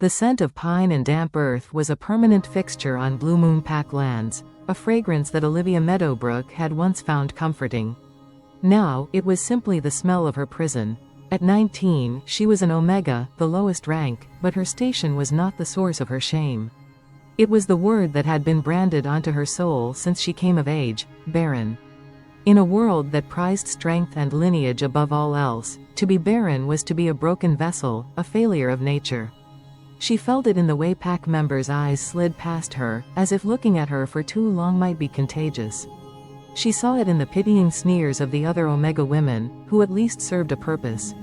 The scent of pine and damp earth was a permanent fixture on Blue Moon Pack lands, a fragrance that Olivia Meadowbrook had once found comforting. Now, it was simply the smell of her prison. At 19, she was an Omega, the lowest rank, but her station was not the source of her shame. It was the word that had been branded onto her soul since she came of age, Barren. In a world that prized strength and lineage above all else, to be barren was to be a broken vessel, a failure of nature. She felt it in the way pack members' eyes slid past her, as if looking at her for too long might be contagious. She saw it in the pitying sneers of the other Omega women, who at least served a purpose.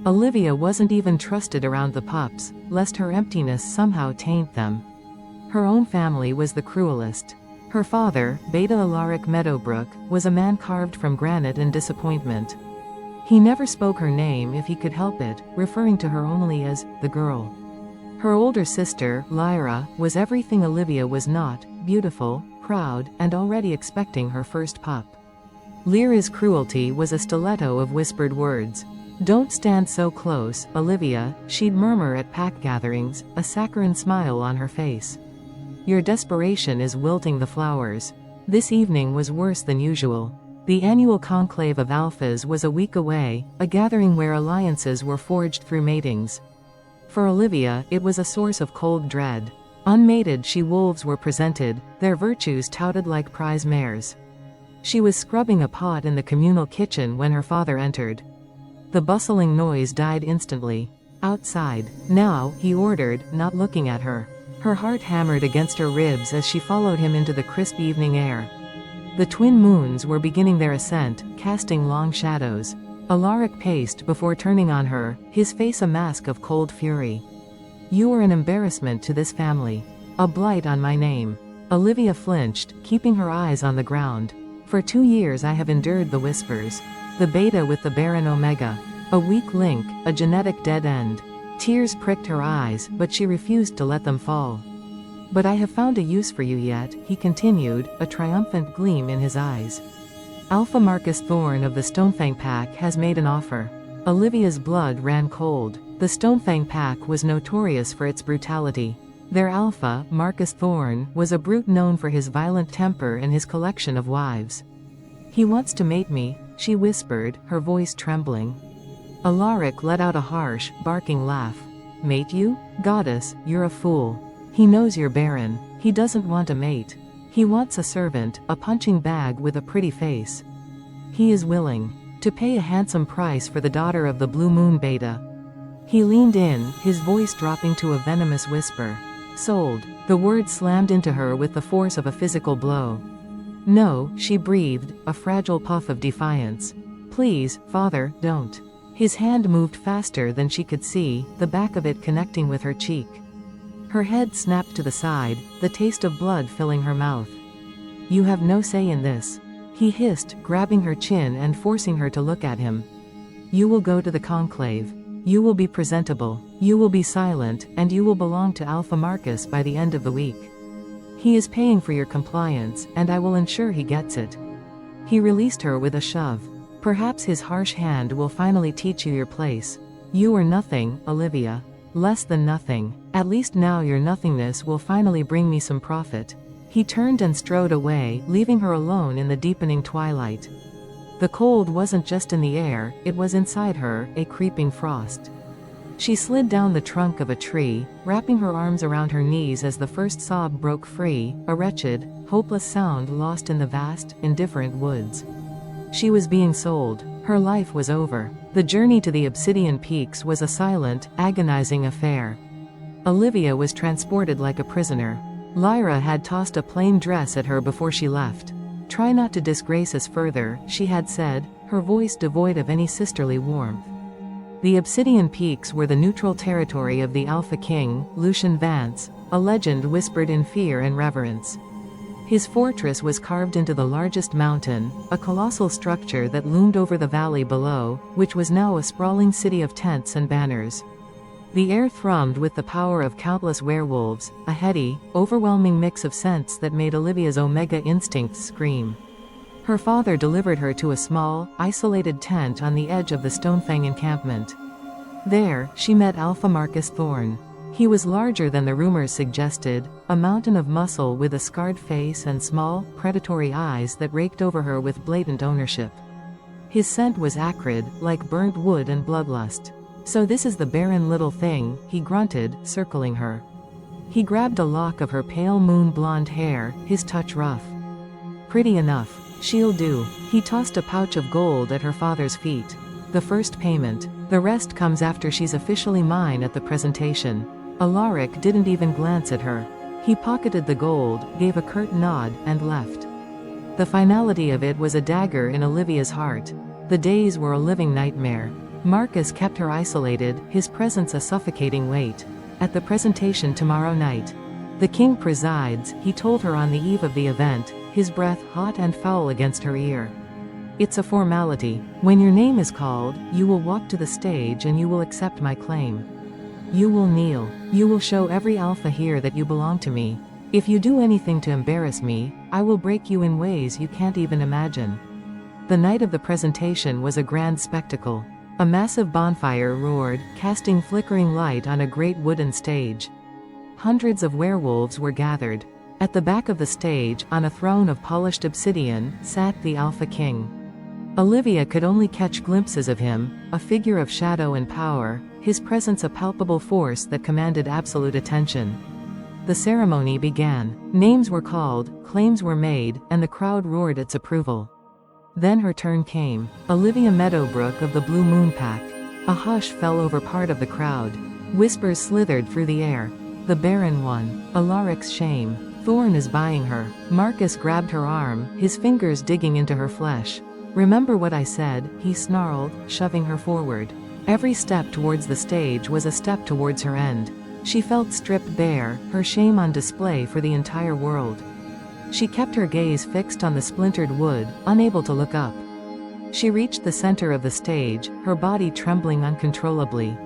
Olivia wasn't even trusted around the pups, lest her emptiness somehow taint them. Her own family was the cruelest. Her father, Beta Alaric Meadowbrook, was a man carved from granite and disappointment. He never spoke her name if he could help it, referring to her only as the girl. Her older sister, Lyra, was everything Olivia was not: beautiful, proud, and already expecting her first pup. Lyra's cruelty was a stiletto of whispered words. "Don't stand so close, Olivia," she'd murmur at pack gatherings, a saccharine smile on her face. "Your desperation is wilting the flowers." This evening was worse than usual. The annual conclave of alphas was a week away, a gathering where alliances were forged through matings. For Olivia, it was a source of cold dread. Unmated she-wolves were presented, their virtues touted like prize mares. She was scrubbing a pot in the communal kitchen when her father entered. The bustling noise died instantly. "Outside, now," he ordered, not looking at her. Her heart hammered against her ribs as she followed him into the crisp evening air. The twin moons were beginning their ascent, casting long shadows. Alaric paced before turning on her, his face a mask of cold fury. "You are an embarrassment to this family. A blight on my name." Olivia flinched, keeping her eyes on the ground. "For 2 years I have endured the whispers. The Beta with the barren Omega. A weak link, a genetic dead end." Tears pricked her eyes, but she refused to let them fall. "But I have found a use for you yet," he continued, a triumphant gleam in his eyes. "Alpha Marcus Thorn of the Stonefang Pack has made an offer." Olivia's blood ran cold. The Stonefang Pack was notorious for its brutality. Their alpha, Marcus Thorn, was a brute known for his violent temper and his collection of wives. "He wants to mate me," she whispered, her voice trembling. Alaric let out a harsh, barking laugh. "Mate you? Goddess, you're a fool. He knows you're barren. He doesn't want a mate. He wants a servant, a punching bag with a pretty face. He is willing to pay a handsome price for the daughter of the Blue Moon Beta." He leaned in, his voice dropping to a venomous whisper. "Sold." The word slammed into her with the force of a physical blow. "No," she breathed, a fragile puff of defiance. "Please, father, don't." His hand moved faster than she could see, the back of it connecting with her cheek. Her head snapped to the side, the taste of blood filling her mouth. "You have no say in this," he hissed, grabbing her chin and forcing her to look at him. "You will go to the conclave. You will be presentable. You will be silent, and you will belong to Alpha Marcus by the end of the week. He is paying for your compliance, and I will ensure he gets it." He released her with a shove. "Perhaps his harsh hand will finally teach you your place. You are nothing, Olivia. Less than nothing. At least now your nothingness will finally bring me some profit." He turned and strode away, leaving her alone in the deepening twilight. The cold wasn't just in the air, it was inside her, a creeping frost. She slid down the trunk of a tree, wrapping her arms around her knees as the first sob broke free, a wretched, hopeless sound lost in the vast, indifferent woods. She was being sold. Her life was over. The journey to the Obsidian Peaks was a silent, agonizing affair. Olivia was transported like a prisoner. Lyra had tossed a plain dress at her before she left. "Try not to disgrace us further," she had said, her voice devoid of any sisterly warmth. The Obsidian Peaks were the neutral territory of the Alpha King, Lucien Vance, a legend whispered in fear and reverence. His fortress was carved into the largest mountain, a colossal structure that loomed over the valley below, which was now a sprawling city of tents and banners. The air thrummed with the power of countless werewolves, a heady, overwhelming mix of scents that made Olivia's Omega instincts scream. Her father delivered her to a small, isolated tent on the edge of the Stonefang encampment. There, she met Alpha Marcus Thorn. He was larger than the rumors suggested, a mountain of muscle with a scarred face and small, predatory eyes that raked over her with blatant ownership. His scent was acrid, like burnt wood and bloodlust. "So this is the barren little thing," he grunted, circling her. He grabbed a lock of her pale moon-blonde hair, his touch rough. "Pretty enough. She'll do." He tossed a pouch of gold at her father's feet. "The first payment. The rest comes after she's officially mine at the presentation." Alaric didn't even glance at her. He pocketed the gold, gave a curt nod, and left. The finality of it was a dagger in Olivia's heart. The days were a living nightmare. Marcus kept her isolated, his presence a suffocating weight. "At the presentation tomorrow night. The king presides," he told her on the eve of the event, his breath hot and foul against her ear. "It's a formality. When your name is called, you will walk to the stage and you will accept my claim. You will kneel. You will show every alpha here that you belong to me. If you do anything to embarrass me, I will break you in ways you can't even imagine." The night of the presentation was a grand spectacle. A massive bonfire roared, casting flickering light on a great wooden stage. Hundreds of werewolves were gathered. At the back of the stage, on a throne of polished obsidian, sat the Alpha King. Olivia could only catch glimpses of him, a figure of shadow and power, his presence a palpable force that commanded absolute attention. The ceremony began. Names were called, claims were made, and the crowd roared its approval. Then her turn came. Olivia Meadowbrook of the Blue Moon Pack. A hush fell over part of the crowd. Whispers slithered through the air. "The Barren one. Alaric's shame. Thorn is buying her." Marcus grabbed her arm, his fingers digging into her flesh. "Remember what I said," he snarled, shoving her forward. Every step towards the stage was a step towards her end. She felt stripped bare, her shame on display for the entire world. She kept her gaze fixed on the splintered wood, unable to look up. She reached the center of the stage, her body trembling uncontrollably.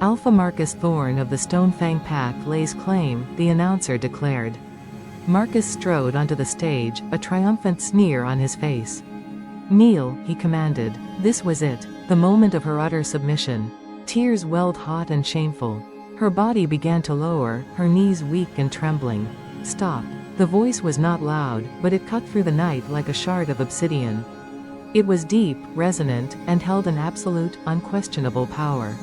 "Alpha Marcus Thorn of the Stonefang Pack lays claim," the announcer declared. Marcus strode onto the stage, a triumphant sneer on his face. "Kneel," he commanded. This was it, the moment of her utter submission. Tears welled hot and shameful. Her body began to lower, her knees weak and trembling. "Stop." The voice was not loud, but it cut through the night like a shard of obsidian. It was deep, resonant, and held an absolute, unquestionable power.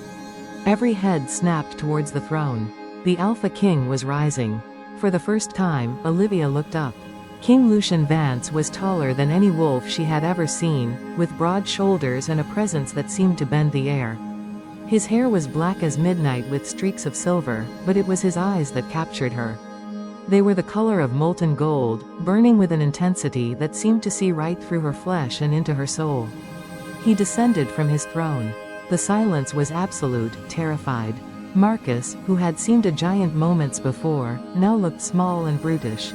Every head snapped towards the throne. The Alpha King was rising. For the first time, Olivia looked up. King Lucien Vance was taller than any wolf she had ever seen, with broad shoulders and a presence that seemed to bend the air. His hair was black as midnight with streaks of silver, but it was his eyes that captured her. They were the color of molten gold, burning with an intensity that seemed to see right through her flesh and into her soul. He descended from his throne. The silence was absolute, terrified. Marcus, who had seemed a giant moments before, now looked small and brutish.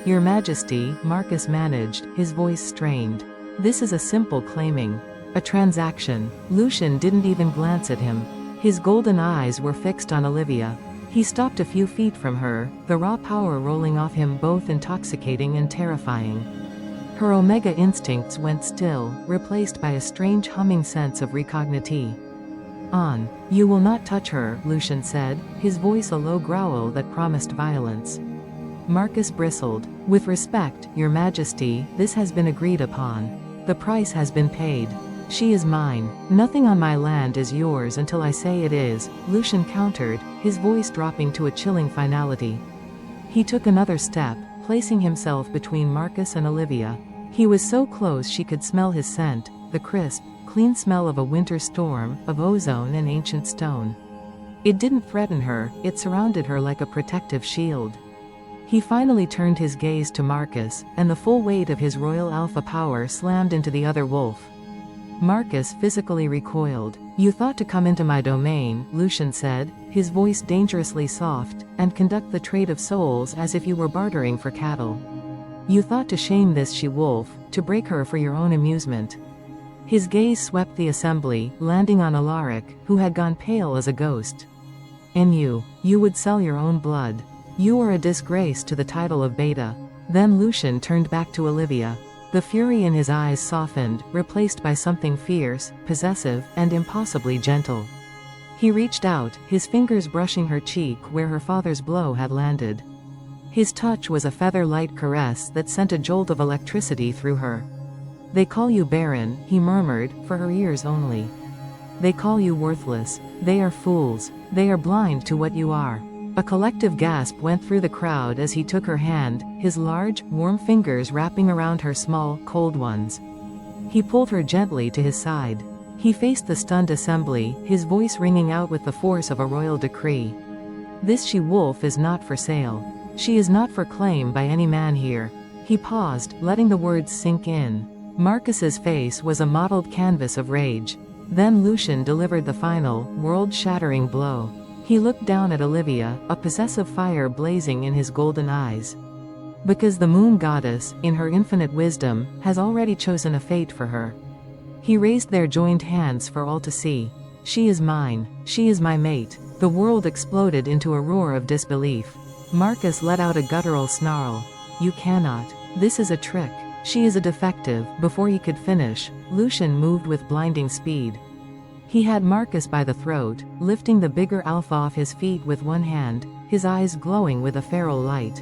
"Your Majesty," Marcus managed, his voice strained. "This is a simple claiming. A transaction." Lucien didn't even glance at him. His golden eyes were fixed on Olivia. He stopped a few feet from her, the raw power rolling off him both intoxicating and terrifying. Her Omega instincts went still, replaced by a strange humming sense of recognity. "On. You will not touch her," Lucien said, his voice a low growl that promised violence. Marcus bristled. "With respect, Your Majesty, this has been agreed upon. The price has been paid. She is mine. Nothing on my land is yours until I say it is," Lucien countered, his voice dropping to a chilling finality. He took another step, placing himself between Marcus and Olivia. He was so close she could smell his scent, the crisp, clean smell of a winter storm, of ozone and ancient stone. It didn't threaten her, it surrounded her like a protective shield. He finally turned his gaze to Marcus, and the full weight of his royal alpha power slammed into the other wolf. Marcus physically recoiled. "You thought to come into my domain," Lucien said, his voice dangerously soft, "and conduct the trade of souls as if you were bartering for cattle. You thought to shame this she-wolf, to break her for your own amusement." His gaze swept the assembly, landing on Alaric, who had gone pale as a ghost. "And you would sell your own blood. You are a disgrace to the title of Beta." Then Lucien turned back to Olivia. The fury in his eyes softened, replaced by something fierce, possessive, and impossibly gentle. He reached out, his fingers brushing her cheek where her father's blow had landed. His touch was a feather-light caress that sent a jolt of electricity through her. "They call you Barren," he murmured, for her ears only. "They call you worthless. They are fools. They are blind to what you are." A collective gasp went through the crowd as he took her hand, his large, warm fingers wrapping around her small, cold ones. He pulled her gently to his side. He faced the stunned assembly, his voice ringing out with the force of a royal decree. "This she-wolf is not for sale. She is not for claim by any man here." He paused, letting the words sink in. Marcus's face was a mottled canvas of rage. Then Lucien delivered the final, world-shattering blow. He looked down at Olivia, a possessive fire blazing in his golden eyes. "Because the moon goddess, in her infinite wisdom, has already chosen a fate for her." He raised their joined hands for all to see. "She is mine. She is my mate." The world exploded into a roar of disbelief. Marcus let out a guttural snarl. "You cannot. This is a trick. She is a defective." Before he could finish, Lucien moved with blinding speed. He had Marcus by the throat, lifting the bigger alpha off his feet with one hand, his eyes glowing with a feral light.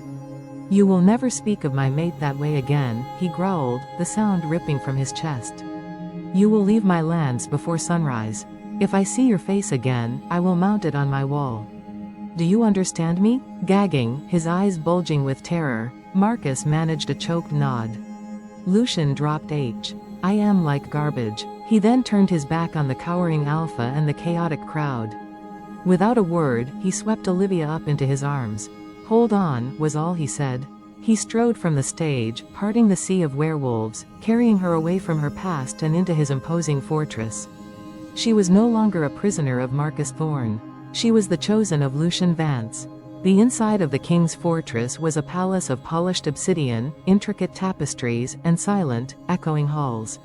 "You will never speak of my mate that way again," he growled, the sound ripping from his chest. "You will leave my lands before sunrise. If I see your face again, I will mount it on my wall. Do you understand me?" Gagging, his eyes bulging with terror, Marcus managed a choked nod. Lucien dropped "I am like garbage." He then turned his back on the cowering alpha and the chaotic crowd. Without a word, he swept Olivia up into his arms. "Hold on," was all he said. He strode from the stage, parting the sea of werewolves, carrying her away from her past and into his imposing fortress. She was no longer a prisoner of Marcus Thorne. She was the chosen of Lucien Vance. The inside of the king's fortress was a palace of polished obsidian, intricate tapestries, and silent, echoing halls.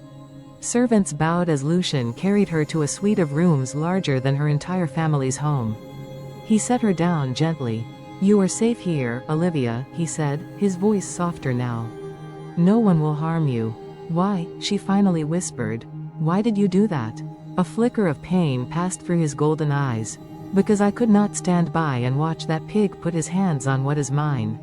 Servants bowed as Lucien carried her to a suite of rooms larger than her entire family's home. He set her down gently. "You are safe here, Olivia," he said, his voice softer now. "No one will harm you." "Why?" she finally whispered. "Why did you do that?" A flicker of pain passed through his golden eyes. "Because I could not stand by and watch that pig put his hands on what is mine."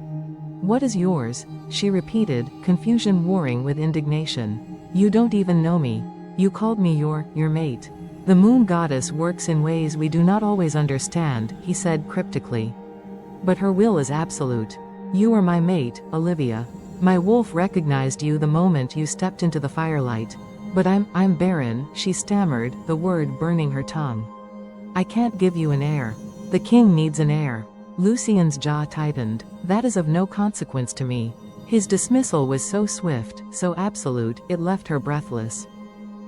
"What is yours?" she repeated, confusion warring with indignation. "You don't even know me. You called me your mate." "The moon goddess works in ways we do not always understand," he said cryptically. "But her will is absolute. You are my mate, Olivia. My wolf recognized you the moment you stepped into the firelight. But I'm Barren," she stammered, the word burning her tongue. "I can't give you an heir. The king needs an heir." Lucien's jaw tightened. "That is of no consequence to me." His dismissal was so swift, so absolute, it left her breathless.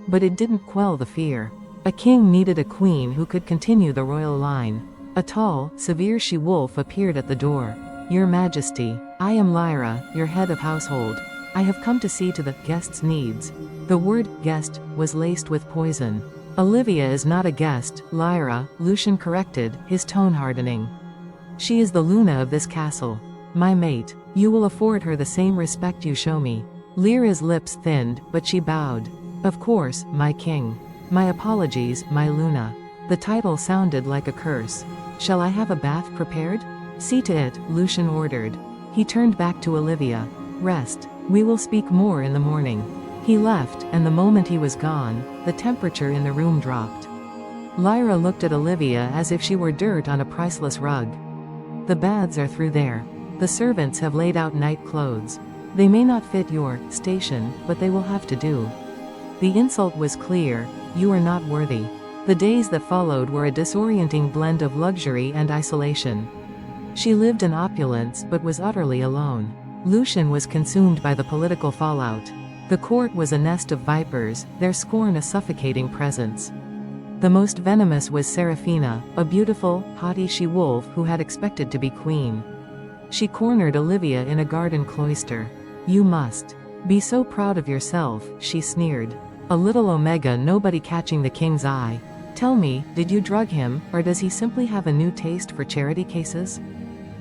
But it didn't quell the fear. A king needed a queen who could continue the royal line. A tall, severe she-wolf appeared at the door. "Your Majesty, I am Lyra, your head of household. I have come to see to the guest's needs." The word guest was laced with poison. "Olivia is not a guest, Lyra," Lucien corrected, his tone hardening. "She is the Luna of this castle. My mate. You will afford her the same respect you show me." Lyra's lips thinned, but she bowed. "Of course, my king. My apologies, my Luna." The title sounded like a curse. "Shall I have a bath prepared?" "See to it," Lucien ordered. He turned back to Olivia. "Rest. We will speak more in the morning." He left, and the moment he was gone, the temperature in the room dropped. Lyra looked at Olivia as if she were dirt on a priceless rug. "The baths are through there. The servants have laid out night clothes. They may not fit your station, but they will have to do." The insult was clear. "You are not worthy." The days that followed were a disorienting blend of luxury and isolation. She lived in opulence but was utterly alone. Lucien was consumed by the political fallout. The court was a nest of vipers, their scorn a suffocating presence. The most venomous was Serafina, a beautiful, haughty she-wolf who had expected to be queen. She cornered Olivia in a garden cloister. "You must be so proud of yourself," she sneered. "A little omega nobody catching the king's eye. Tell me, did you drug him, or does he simply have a new taste for charity cases?"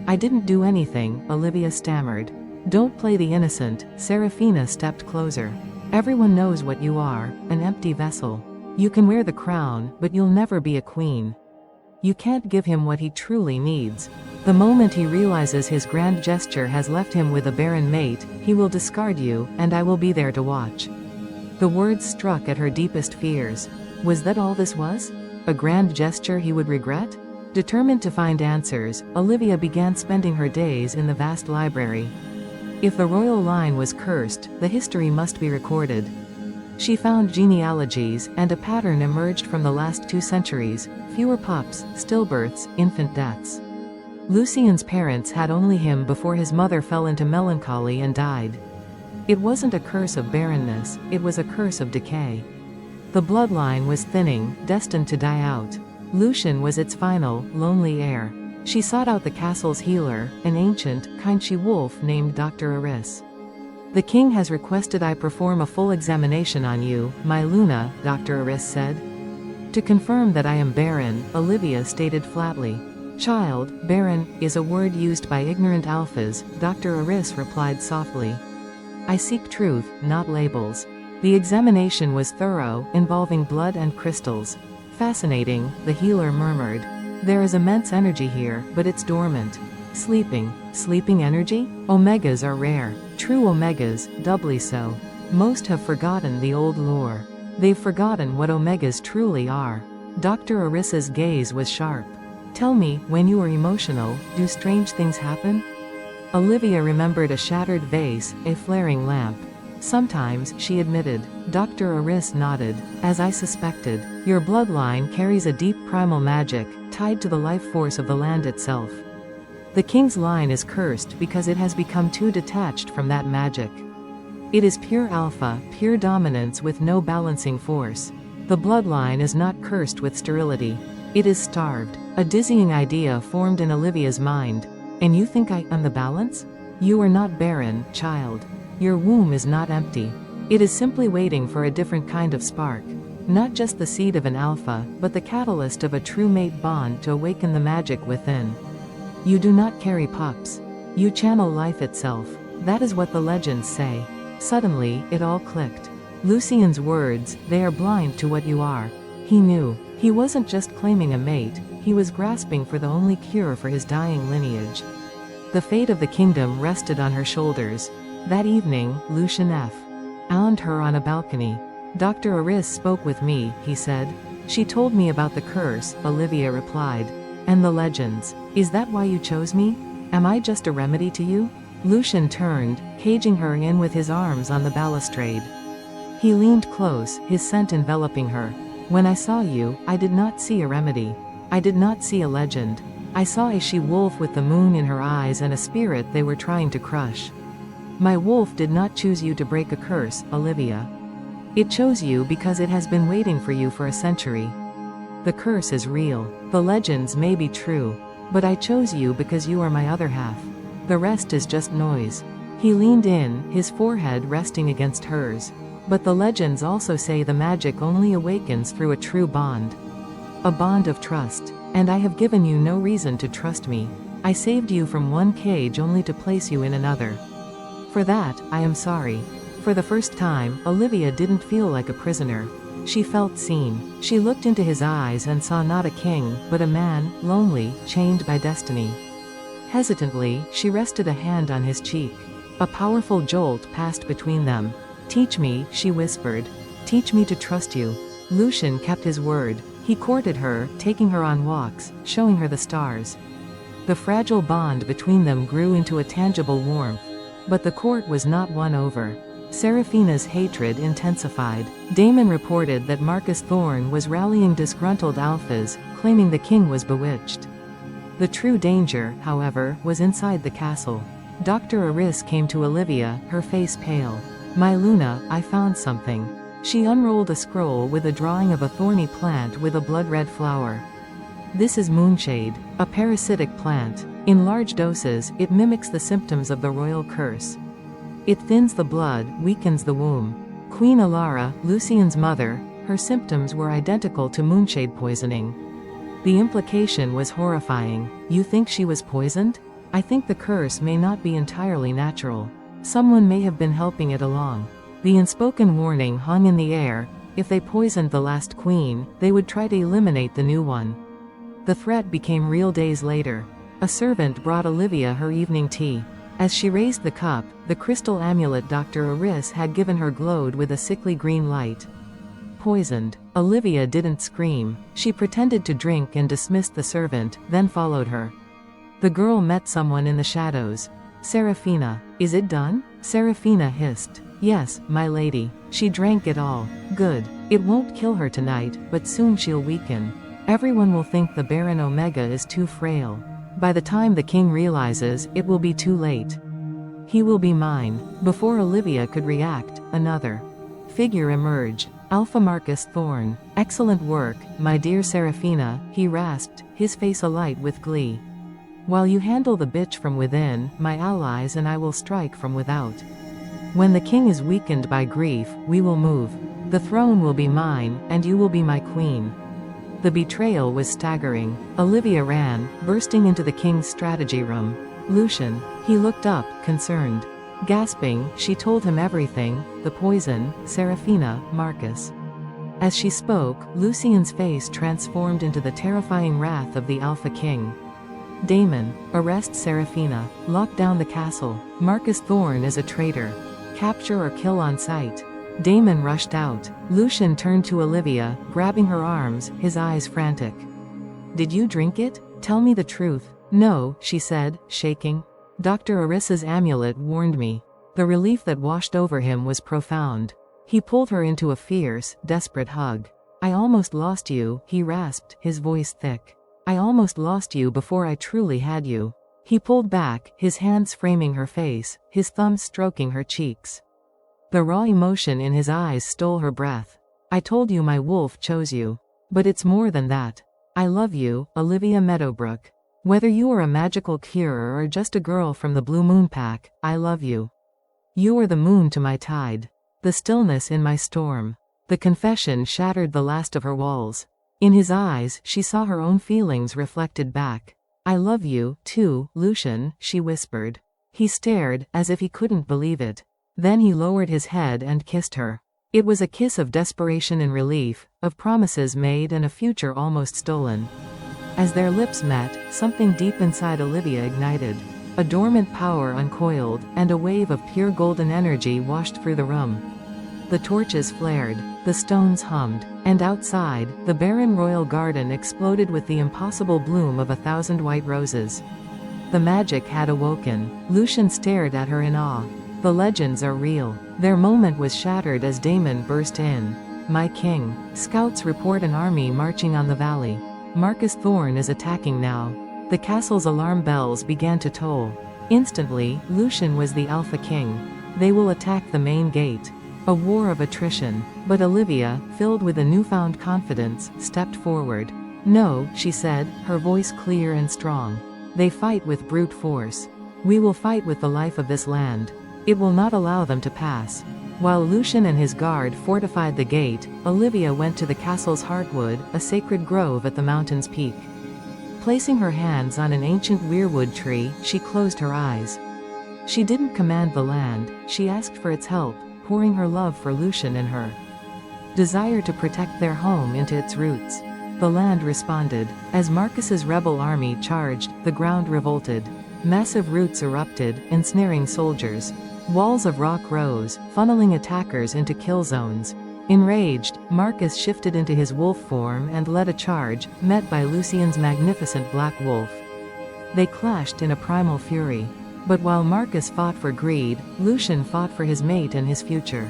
"I didn't do anything," Olivia stammered. "Don't play the innocent." Serafina stepped closer. "Everyone knows what you are, an empty vessel. You can wear the crown, but you'll never be a queen." You can't give him what he truly needs. The moment he realizes his grand gesture has left him with a barren mate, he will discard you, and I will be there to watch. The words struck at her deepest fears. Was that all this was? A grand gesture he would regret? Determined to find answers, Olivia began spending her days in the vast library. If the royal line was cursed, the history must be recorded. She found genealogies, and a pattern emerged from the last 2 centuries: fewer pups, stillbirths, infant deaths. Lucien's parents had only him before his mother fell into melancholy and died. It wasn't a curse of barrenness, it was a curse of decay. The bloodline was thinning, destined to die out. Lucien was its final, lonely heir. She sought out the castle's healer, an ancient, kind she-wolf named Dr. Aris. "The king has requested I perform a full examination on you, my Luna," Dr. Aris said. "To confirm that I am barren," Olivia stated flatly. "Child, barren, is a word used by ignorant alphas," Dr. Aris replied softly. "I seek truth, not labels." The examination was thorough, involving blood and crystals. "Fascinating," the healer murmured. "There is immense energy here, but it's dormant. Sleeping. Sleeping energy? Omegas are rare. True omegas, doubly so. Most have forgotten the old lore. They've forgotten what omegas truly are." Dr. Aris's gaze was sharp. "Tell me, when you are emotional, do strange things happen?" Olivia remembered a shattered vase, a flaring lamp. "Sometimes," she admitted. Dr. Aris nodded. "As I suspected. Your bloodline carries a deep primal magic, tied to the life force of the land itself. The king's line is cursed because it has become too detached from that magic. It is pure alpha, pure dominance with no balancing force. The bloodline is not cursed with sterility. It is starved." A dizzying idea formed in Olivia's mind. "And you think I am the balance? You are not barren, child. Your womb is not empty. It is simply waiting for a different kind of spark. Not just the seed of an alpha, but the catalyst of a true mate bond to awaken the magic within. You do not carry pups. You channel life itself. That is what the legends say." Suddenly, it all clicked. Lucien's words, "They are blind to what you are." He knew. He wasn't just claiming a mate, he was grasping for the only cure for his dying lineage. The fate of the kingdom rested on her shoulders. That evening, Lucien found her on a balcony. "Dr. Aris spoke with me," he said. "She told me about the curse," Olivia replied. "And the legends. Is that why you chose me? Am I just a remedy to you?" Lucien turned, caging her in with his arms on the balustrade. He leaned close, his scent enveloping her. "When I saw you, I did not see a remedy. I did not see a legend. I saw a she-wolf with the moon in her eyes and a spirit they were trying to crush. My wolf did not choose you to break a curse, Olivia. It chose you because it has been waiting for you for a century. The curse is real. The legends may be true. But I chose you because you are my other half. The rest is just noise." He leaned in, his forehead resting against hers. "But the legends also say the magic only awakens through a true bond. A bond of trust. And I have given you no reason to trust me. I saved you from one cage only to place you in another. For that, I am sorry." For the first time, Olivia didn't feel like a prisoner. She felt seen. She looked into his eyes and saw not a king, but a man, lonely, chained by destiny. Hesitantly, she rested a hand on his cheek. A powerful jolt passed between them. "Teach me," she whispered. "Teach me to trust you." Lucien kept his word. He courted her, taking her on walks, showing her the stars. The fragile bond between them grew into a tangible warmth. But the court was not won over. Seraphina's hatred intensified. Damon reported that Marcus Thorne was rallying disgruntled alphas, claiming the king was bewitched. The true danger, however, was inside the castle. Dr. Aris came to Olivia, her face pale. "My Luna, I found something." She unrolled a scroll with a drawing of a thorny plant with a blood-red flower. "This is moonshade, a parasitic plant. In large doses, it mimics the symptoms of the royal curse. It thins the blood, weakens the womb. Queen Alara, Lucien's mother, her symptoms were identical to moonshade poisoning." The implication was horrifying. "You think she was poisoned?" "I think the curse may not be entirely natural. Someone may have been helping it along." The unspoken warning hung in the air. If they poisoned the last queen, they would try to eliminate the new one. The threat became real days later. A servant brought Olivia her evening tea. As she raised the cup, the crystal amulet Dr. Aris had given her glowed with a sickly green light. Poisoned. Olivia didn't scream. She pretended to drink and dismissed the servant, then followed her. The girl met someone in the shadows. Serafina. Is it done? Serafina hissed. Yes, my lady. She drank it all. Good. It won't kill her tonight, but soon she'll weaken. Everyone will think the Baron Omega is too frail. By the time the king realizes, it will be too late. He will be mine. Before Olivia could react, another figure emerged. Alpha Marcus Thorn. Excellent work, my dear Serafina, he rasped, his face alight with glee. While you handle the bitch from within, my allies and I will strike from without. When the king is weakened by grief, we will move. The throne will be mine, and you will be my queen. The betrayal was staggering. Olivia ran, bursting into the king's strategy room. Lucien. He looked up, concerned. Gasping, she told him everything, the poison, Serafina, Marcus. As she spoke, Lucien's face transformed into the terrifying wrath of the Alpha King. Damon. Arrest Serafina. Lock down the castle. Marcus Thorn is a traitor. Capture or kill on sight. Damon rushed out. Lucien turned to Olivia, grabbing her arms, his eyes frantic. Did you drink it? Tell me the truth. No, she said, shaking. Dr. Arissa's amulet warned me. The relief that washed over him was profound. He pulled her into a fierce, desperate hug. I almost lost you, he rasped, his voice thick. I almost lost you before I truly had you. He pulled back, his hands framing her face, his thumbs stroking her cheeks. The raw emotion in his eyes stole her breath. I told you my wolf chose you. But it's more than that. I love you, Olivia Meadowbrook. Whether you are a magical cure or just a girl from the Blue Moon Pack, I love you. You are the moon to my tide. The stillness in my storm. The confession shattered the last of her walls. In his eyes, she saw her own feelings reflected back. I love you, too, Lucien, she whispered. He stared, as if he couldn't believe it. Then he lowered his head and kissed her. It was a kiss of desperation and relief, of promises made and a future almost stolen. As their lips met, something deep inside Olivia ignited. A dormant power uncoiled, and a wave of pure golden energy washed through the room. The torches flared, the stones hummed, and outside, the barren royal garden exploded with the impossible bloom of 1,000 white roses. The magic had awoken. Lucien stared at her in awe. The legends are real. Their moment was shattered as Damon burst in. My king. Scouts report an army marching on the valley. Marcus Thorn is attacking now. The castle's alarm bells began to toll. Instantly, Lucien was the Alpha King. They will attack the main gate. A war of attrition. But Olivia, filled with a newfound confidence, stepped forward. No, she said, her voice clear and strong. They fight with brute force. We will fight with the life of this land. It will not allow them to pass. While Lucien and his guard fortified the gate, Olivia went to the castle's heartwood, a sacred grove at the mountain's peak. Placing her hands on an ancient weirwood tree, she closed her eyes. She didn't command the land, she asked for its help, pouring her love for Lucien and her desire to protect their home into its roots. The land responded. As Marcus's rebel army charged, the ground revolted. Massive roots erupted, ensnaring soldiers. Walls of rock rose, funneling attackers into kill zones. Enraged, Marcus shifted into his wolf form and led a charge, met by Lucien's magnificent black wolf. They clashed in a primal fury. But while Marcus fought for greed, Lucien fought for his mate and his future.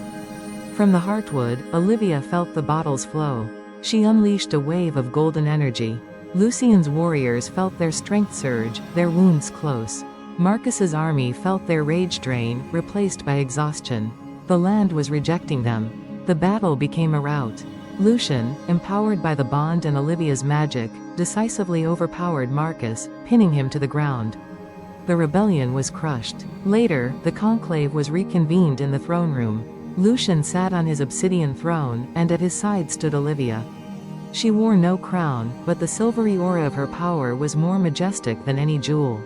From the heartwood, Olivia felt the bottles flow. She unleashed a wave of golden energy. Lucien's warriors felt their strength surge, their wounds close. Marcus's army felt their rage drain, replaced by exhaustion. The land was rejecting them. The battle became a rout. Lucien, empowered by the bond and Olivia's magic, decisively overpowered Marcus, pinning him to the ground. The rebellion was crushed. Later, the conclave was reconvened in the throne room. Lucien sat on his obsidian throne, and at his side stood Olivia. She wore no crown, but the silvery aura of her power was more majestic than any jewel.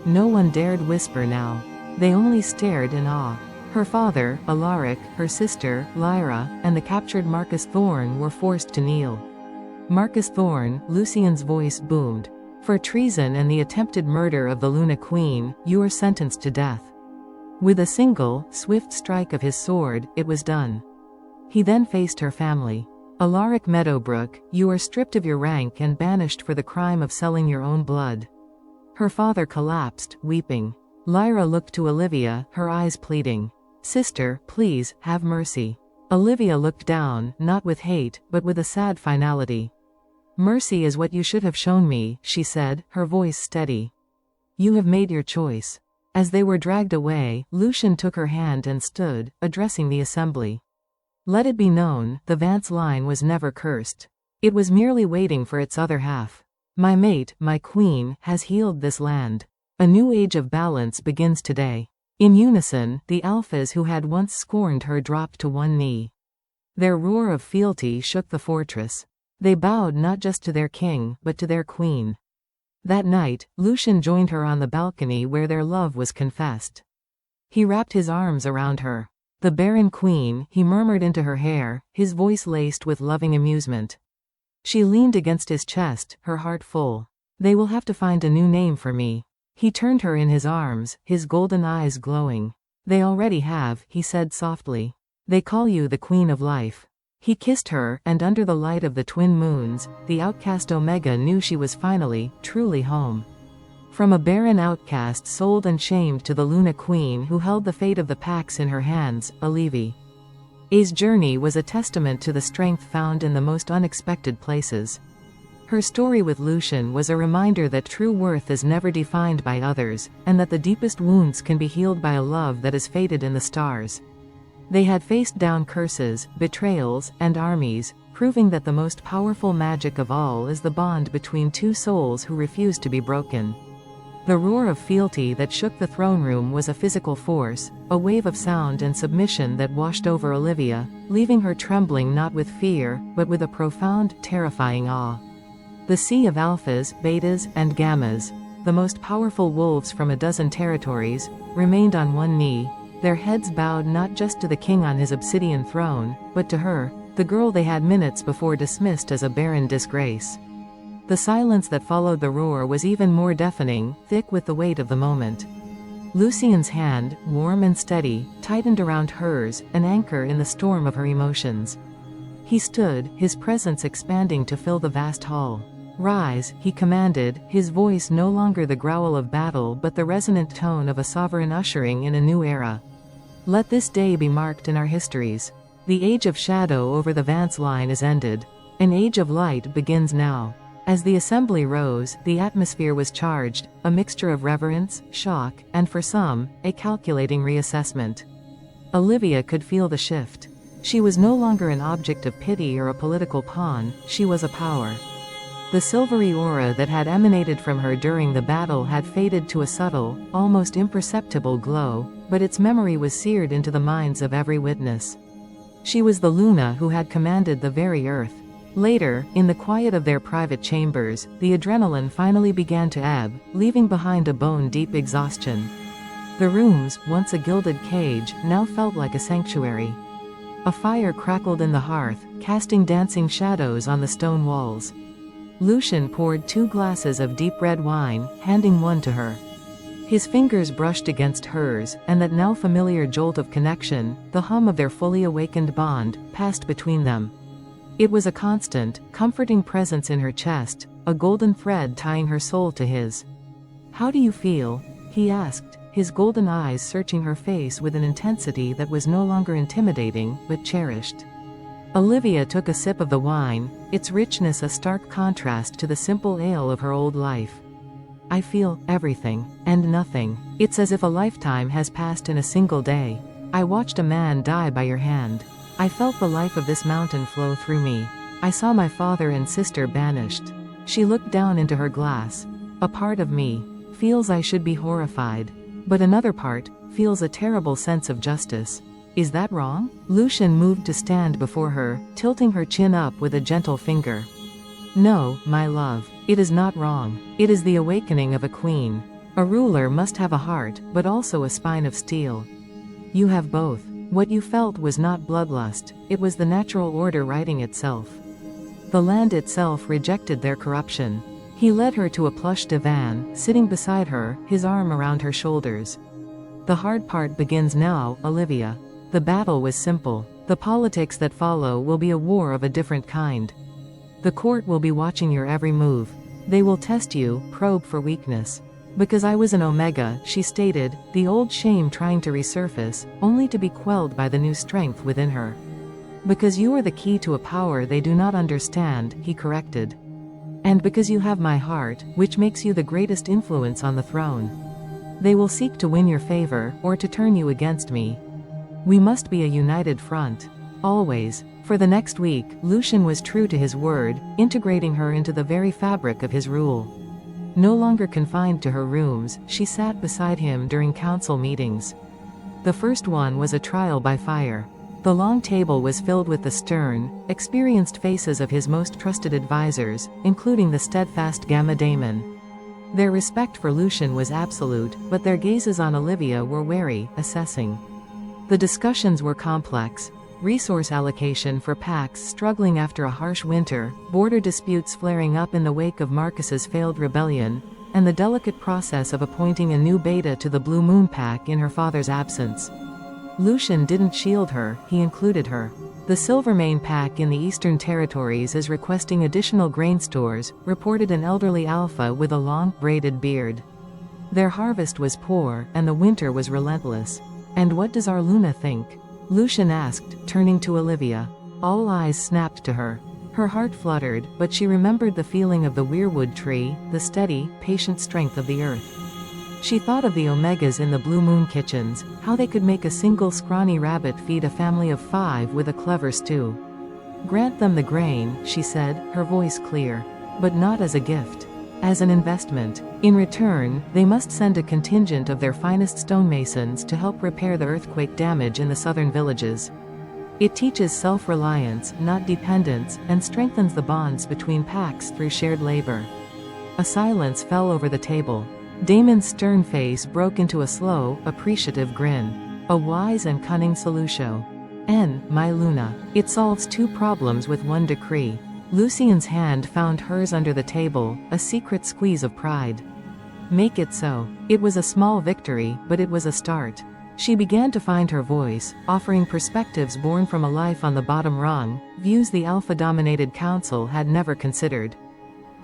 No one dared whisper now. They only stared in awe. Her father, Alaric, her sister, Lyra, and the captured Marcus Thorn were forced to kneel. Marcus Thorne, Lucien's voice boomed. For treason and the attempted murder of the Luna Queen, you are sentenced to death. With a single, swift strike of his sword, it was done. He then faced her family. Alaric Meadowbrook, you are stripped of your rank and banished for the crime of selling your own blood. Her father collapsed, weeping. Lyra looked to Olivia, her eyes pleading. Sister, please, have mercy. Olivia looked down, not with hate, but with a sad finality. Mercy is what you should have shown me, she said, her voice steady. You have made your choice. As they were dragged away, Lucien took her hand and stood, addressing the assembly. Let it be known, the Vance line was never cursed. It was merely waiting for its other half. My mate, my queen, has healed this land. A new age of balance begins today. In unison, the alphas who had once scorned her dropped to one knee. Their roar of fealty shook the fortress. They bowed not just to their king, but to their queen. That night, Lucien joined her on the balcony where their love was confessed. He wrapped his arms around her. The Barren Queen, he murmured into her hair, his voice laced with loving amusement. She leaned against his chest, her heart full. They will have to find a new name for me. He turned her in his arms, his golden eyes glowing. They already have, he said softly. They call you the Queen of Life. He kissed her, and under the light of the twin moons, the outcast Omega knew she was finally, truly home. From a barren outcast sold and shamed to the Luna Queen who held the fate of the Pax in her hands, Olivia's journey was a testament to the strength found in the most unexpected places. Her story with Lucien was a reminder that true worth is never defined by others, and that the deepest wounds can be healed by a love that is fated in the stars. They had faced down curses, betrayals, and armies, proving that the most powerful magic of all is the bond between two souls who refuse to be broken. The roar of fealty that shook the throne room was a physical force, a wave of sound and submission that washed over Olivia, leaving her trembling not with fear, but with a profound, terrifying awe. The sea of alphas, betas, and gammas, the most powerful wolves from a dozen territories, remained on one knee, their heads bowed not just to the king on his obsidian throne, but to her, the girl they had minutes before dismissed as a barren disgrace. The silence that followed the roar was even more deafening, thick with the weight of the moment. Lucien's hand, warm and steady, tightened around hers, an anchor in the storm of her emotions. He stood, his presence expanding to fill the vast hall. Rise, he commanded, his voice no longer the growl of battle but the resonant tone of a sovereign ushering in a new era. Let this day be marked in our histories. The age of shadow over the Vance line is ended. An age of light begins now. As the assembly rose, the atmosphere was charged, a mixture of reverence, shock, and for some, a calculating reassessment. Olivia could feel the shift. She was no longer an object of pity or a political pawn, she was a power. The silvery aura that had emanated from her during the battle had faded to a subtle, almost imperceptible glow, but its memory was seared into the minds of every witness. She was the Luna who had commanded the very earth. Later, in the quiet of their private chambers, the adrenaline finally began to ebb, leaving behind a bone-deep exhaustion. The rooms, once a gilded cage, now felt like a sanctuary. A fire crackled in the hearth, casting dancing shadows on the stone walls. Lucien poured 2 glasses of deep red wine, handing one to her. His fingers brushed against hers, and that now familiar jolt of connection, the hum of their fully awakened bond, passed between them. It was a constant, comforting presence in her chest, a golden thread tying her soul to his. "How do you feel?" he asked, his golden eyes searching her face with an intensity that was no longer intimidating, but cherished. Olivia took a sip of the wine, its richness a stark contrast to the simple ale of her old life. "I feel everything, and nothing. It's as if a lifetime has passed in a single day. I watched a man die by your hand. I felt the life of this mountain flow through me. I saw my father and sister banished." She looked down into her glass. "A part of me feels I should be horrified. But another part feels a terrible sense of justice. Is that wrong?" Lucien moved to stand before her, tilting her chin up with a gentle finger. "No, my love. It is not wrong. It is the awakening of a queen. A ruler must have a heart, but also a spine of steel. You have both. What you felt was not bloodlust, it was the natural order righting itself." The land itself rejected their corruption. He led her to a plush divan, sitting beside her, his arm around her shoulders. The hard part begins now, Olivia. The battle was simple. The politics that follow will be a war of a different kind. The court will be watching your every move. They will test you, probe for weakness. Because I was an Omega, she stated, the old shame trying to resurface, only to be quelled by the new strength within her. Because you are the key to a power they do not understand, he corrected. And because you have my heart, which makes you the greatest influence on the throne. They will seek to win your favor, or to turn you against me. We must be a united front. Always. For the next week, Lucien was true to his word, integrating her into the very fabric of his rule. No longer confined to her rooms, she sat beside him during council meetings. The first one was a trial by fire. The long table was filled with the stern, experienced faces of his most trusted advisors, including the steadfast Gamma Daemon. Their respect for Lucien was absolute, but their gazes on Olivia were wary, assessing. The discussions were complex. Resource allocation for packs struggling after a harsh winter, border disputes flaring up in the wake of Marcus's failed rebellion, and the delicate process of appointing a new beta to the Blue Moon Pack in her father's absence. Lucien didn't shield her, he included her. The Silvermane Pack in the Eastern Territories is requesting additional grain stores, reported an elderly alpha with a long, braided beard. Their harvest was poor, and the winter was relentless. And what does our Luna think? Lucien asked, turning to Olivia. All eyes snapped to her. Her heart fluttered, but she remembered the feeling of the weirwood tree, the steady, patient strength of the earth. She thought of the Omegas in the Blue Moon kitchens, how they could make a single scrawny rabbit feed a family of 5 with a clever stew. Grant them the grain, she said, her voice clear. But not as a gift. As an investment. In return, they must send a contingent of their finest stonemasons to help repair the earthquake damage in the southern villages. It teaches self-reliance, not dependence, and strengthens the bonds between packs through shared labor. A silence fell over the table. Damon's stern face broke into a slow, appreciative grin. A wise and cunning solution. My Luna. It solves 2 problems with 1 decree. Lucien's hand found hers under the table, a secret squeeze of pride. Make it so. It was a small victory, but it was a start. She began to find her voice, offering perspectives born from a life on the bottom rung, views the Alpha-dominated council had never considered.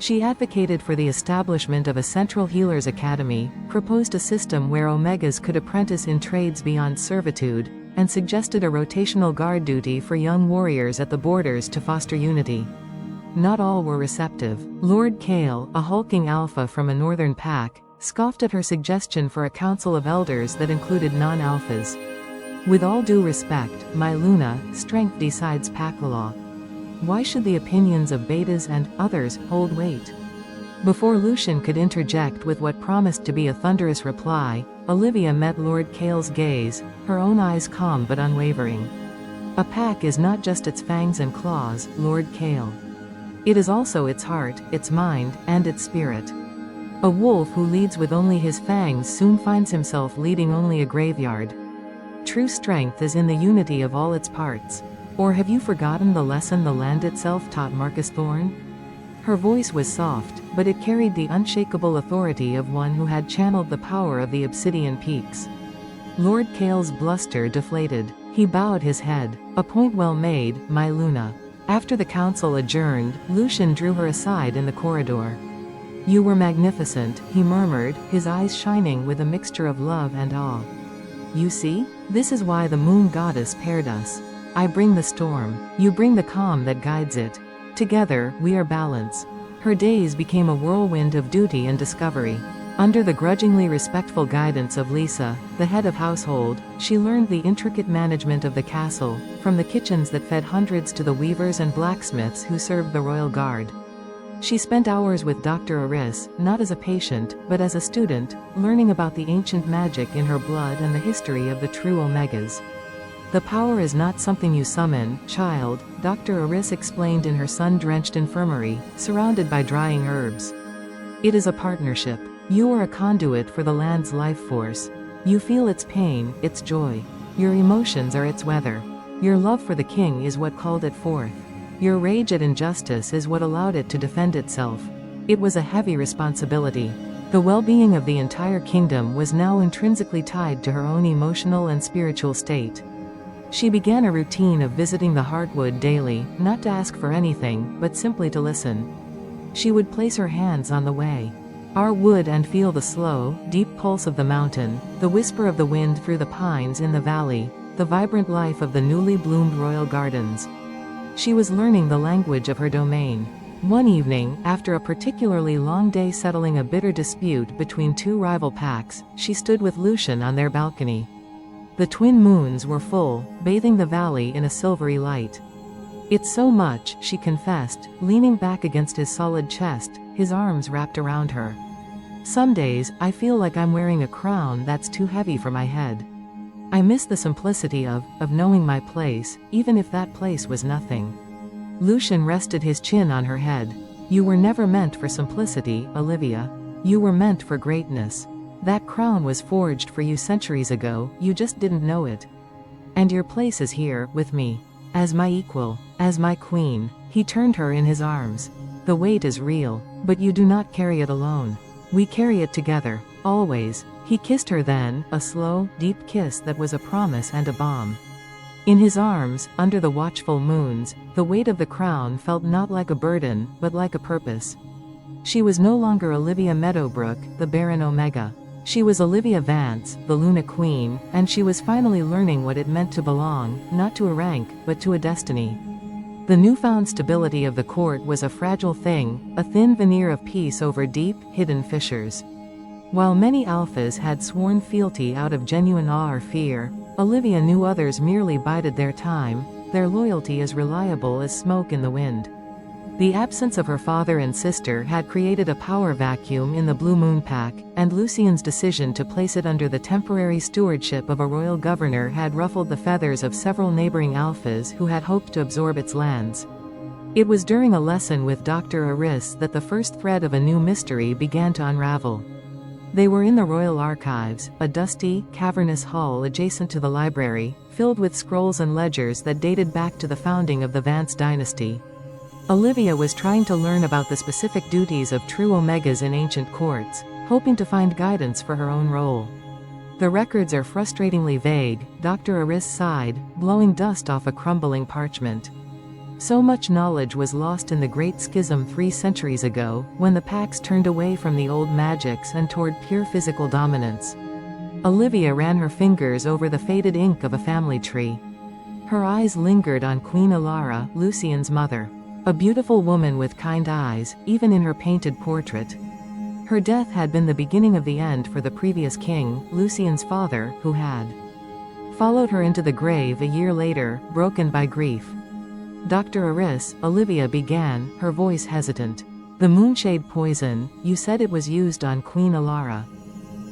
She advocated for the establishment of a Central Healers Academy, proposed a system where Omegas could apprentice in trades beyond servitude, and suggested a rotational guard duty for young warriors at the borders to foster unity. Not all were receptive. Lord Kale, a hulking alpha from a northern pack, scoffed at her suggestion for a council of elders that included non-alphas. With all due respect, my Luna, strength decides pack law. Why should the opinions of betas and others hold weight? Before Lucien could interject with what promised to be a thunderous reply, Olivia met Lord Kale's gaze, her own eyes calm but unwavering. A pack is not just its fangs and claws, Lord Kale. It is also its heart, its mind, and its spirit. A wolf who leads with only his fangs soon finds himself leading only a graveyard. True strength is in the unity of all its parts. Or have you forgotten the lesson the land itself taught Marcus Thorne? Her voice was soft, but it carried the unshakable authority of one who had channeled the power of the Obsidian Peaks. Lord Kale's bluster deflated. He bowed his head. A point well made, my Luna. After the council adjourned, Lucien drew her aside in the corridor. You were magnificent, he murmured, his eyes shining with a mixture of love and awe. You see? This is why the moon goddess paired us. I bring the storm, you bring the calm that guides it. Together, we are balance. Her days became a whirlwind of duty and discovery. Under the grudgingly respectful guidance of Lisa, the head of household, she learned the intricate management of the castle, from the kitchens that fed hundreds to the weavers and blacksmiths who served the royal guard. She spent hours with Dr. Aris, not as a patient, but as a student, learning about the ancient magic in her blood and the history of the true Omegas. The power is not something you summon, child, Dr. Aris explained in her sun-drenched infirmary, surrounded by drying herbs. It is a partnership. You are a conduit for the land's life force. You feel its pain, its joy. Your emotions are its weather. Your love for the king is what called it forth. Your rage at injustice is what allowed it to defend itself. It was a heavy responsibility. The well-being of the entire kingdom was now intrinsically tied to her own emotional and spiritual state. She began a routine of visiting the Heartwood daily, not to ask for anything, but simply to listen. She would place her hands on the way. Our wood and feel the slow, deep pulse of the mountain, the whisper of the wind through the pines in the valley, the vibrant life of the newly bloomed royal gardens. She was learning the language of her domain. One evening, after a particularly long day settling a bitter dispute between two rival packs, she stood with Lucien on their balcony. The twin moons were full, bathing the valley in a silvery light. "It's so much," she confessed, leaning back against his solid chest, his arms wrapped around her. "Some days, I feel like I'm wearing a crown that's too heavy for my head. I miss the simplicity of knowing my place, even if that place was nothing." Lucien rested his chin on her head. "You were never meant for simplicity, Olivia. You were meant for greatness. That crown was forged for you centuries ago, you just didn't know it. And your place is here, with me. As my equal, as my queen." He turned her in his arms. "The weight is real, but you do not carry it alone. We carry it together, always." He kissed her then, a slow, deep kiss that was a promise and a balm. In his arms, under the watchful moons, the weight of the crown felt not like a burden, but like a purpose. She was no longer Olivia Meadowbrook, the Barren Omega. She was Olivia Vance, the Luna Queen, and she was finally learning what it meant to belong, not to a rank, but to a destiny. The newfound stability of the court was a fragile thing, a thin veneer of peace over deep, hidden fissures. While many alphas had sworn fealty out of genuine awe or fear, Olivia knew others merely bided their time, their loyalty as reliable as smoke in the wind. The absence of her father and sister had created a power vacuum in the Blue Moon Pack, and Lucien's decision to place it under the temporary stewardship of a royal governor had ruffled the feathers of several neighboring alphas who had hoped to absorb its lands. It was during a lesson with Dr. Aris that the first thread of a new mystery began to unravel. They were in the royal archives, a dusty, cavernous hall adjacent to the library, filled with scrolls and ledgers that dated back to the founding of the Vance dynasty. Olivia was trying to learn about the specific duties of true Omegas in ancient courts, hoping to find guidance for her own role. "The records are frustratingly vague," Dr. Aris sighed, blowing dust off a crumbling parchment. So much knowledge was lost in the Great Schism 3 centuries ago, when the packs turned away from the old magics and toward pure physical dominance. Olivia ran her fingers over the faded ink of a family tree. Her eyes lingered on Queen Alara, Lucien's mother. A beautiful woman with kind eyes, even in her painted portrait. Her death had been the beginning of the end for the previous king, Lucien's father, who had followed her into the grave a year later, broken by grief. "Dr. Aris," Olivia began, her voice hesitant. "The moonshade poison, you said it was used on Queen Alara.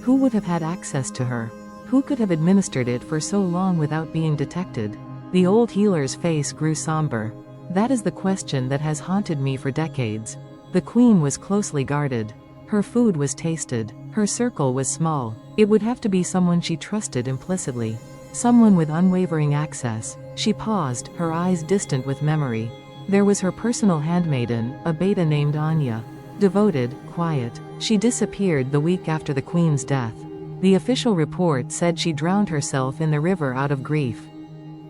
Who would have had access to her? Who could have administered it for so long without being detected?" The old healer's face grew somber. "That is the question that has haunted me for decades. The queen was closely guarded. Her food was tasted. Her circle was small. It would have to be someone she trusted implicitly. Someone with unwavering access." She paused, her eyes distant with memory. There was her personal handmaiden, a beta named Anya. Devoted, quiet. She disappeared the week after the queen's death. The official report said she drowned herself in the river out of grief.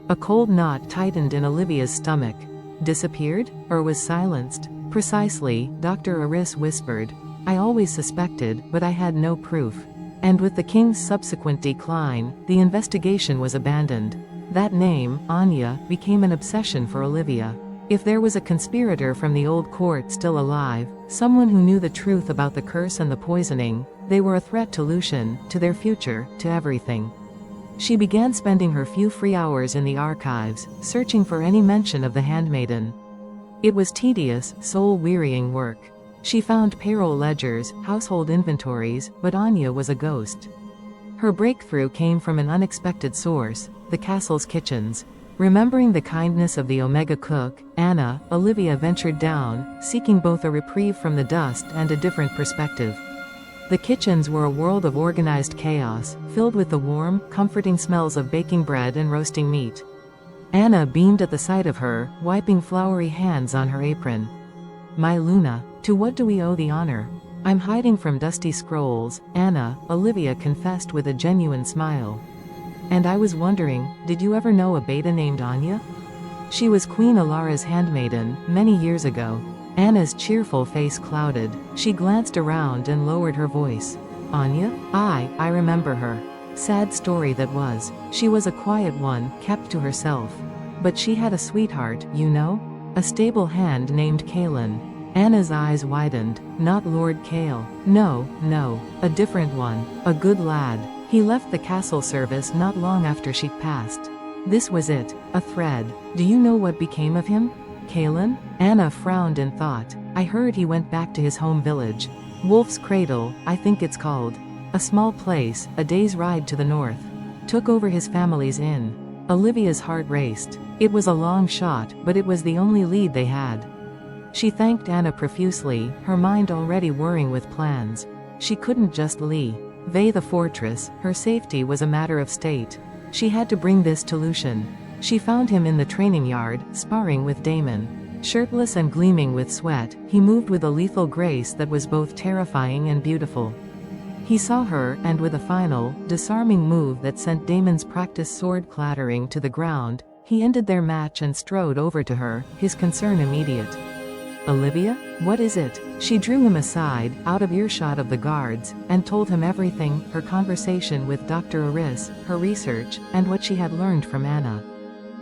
A cold knot tightened in Olivia's stomach. Disappeared? Or was silenced? "Precisely," Dr. Aris whispered. "I always suspected, but I had no proof. And with the king's subsequent decline, the investigation was abandoned." That name, Anya, became an obsession for Olivia. If there was a conspirator from the old court still alive, someone who knew the truth about the curse and the poisoning, they were a threat to Lucien, to their future, to everything. She began spending her few free hours in the archives, searching for any mention of the handmaiden. It was tedious, soul-wearying work. She found payroll ledgers, household inventories, but Anya was a ghost. Her breakthrough came from an unexpected source, the castle's kitchens. Remembering the kindness of the Omega cook, Anna, Olivia ventured down, seeking both a reprieve from the dust and a different perspective. The kitchens were a world of organized chaos, filled with the warm, comforting smells of baking bread and roasting meat. Anna beamed at the sight of her, wiping flowery hands on her apron. My Luna, to what do we owe the honor? I'm hiding from dusty scrolls, Anna, Olivia confessed with a genuine smile. And I was wondering, did you ever know a beta named Anya? She was Queen Alara's handmaiden, many years ago. Anna's cheerful face clouded. She glanced around and lowered her voice. Anya? I remember her. Sad story that was. She was a quiet one, kept to herself. But she had a sweetheart, you know? A stable hand named Kalen. Anna's eyes widened. Not Lord Kale. No, a different one. A good lad. He left the castle service not long after she'd passed. This was it. A thread. Do you know what became of him? Kalen? Anna frowned in thought. I heard he went back to his home village. Wolf's Cradle, I think it's called. A small place, a day's ride to the north. Took over his family's inn. Olivia's heart raced. It was a long shot, but it was the only lead they had. She thanked Anna profusely, her mind already whirring with plans. She couldn't just leave the fortress, her safety was a matter of state. She had to bring this to Lucien. She found him in the training yard, sparring with Damon. Shirtless and gleaming with sweat, he moved with a lethal grace that was both terrifying and beautiful. He saw her, and with a final, disarming move that sent Damon's practiced sword clattering to the ground, he ended their match and strode over to her, his concern immediate. Olivia? What is it? She drew him aside, out of earshot of the guards, and told him everything, her conversation with Dr. Aris, her research, and what she had learned from Anna.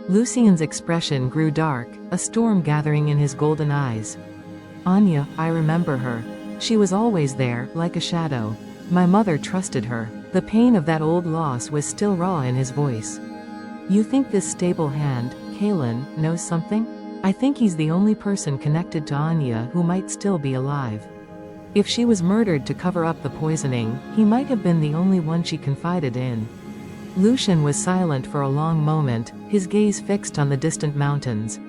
Lucien's expression grew dark, a storm gathering in his golden eyes. Anya, I remember her. She was always there, like a shadow. My mother trusted her. The pain of that old loss was still raw in his voice. You think this stable hand, Kalen, knows something? I think he's the only person connected to Anya who might still be alive. If she was murdered to cover up the poisoning, he might have been the only one she confided in. Lucien was silent for a long moment, his gaze fixed on the distant mountains.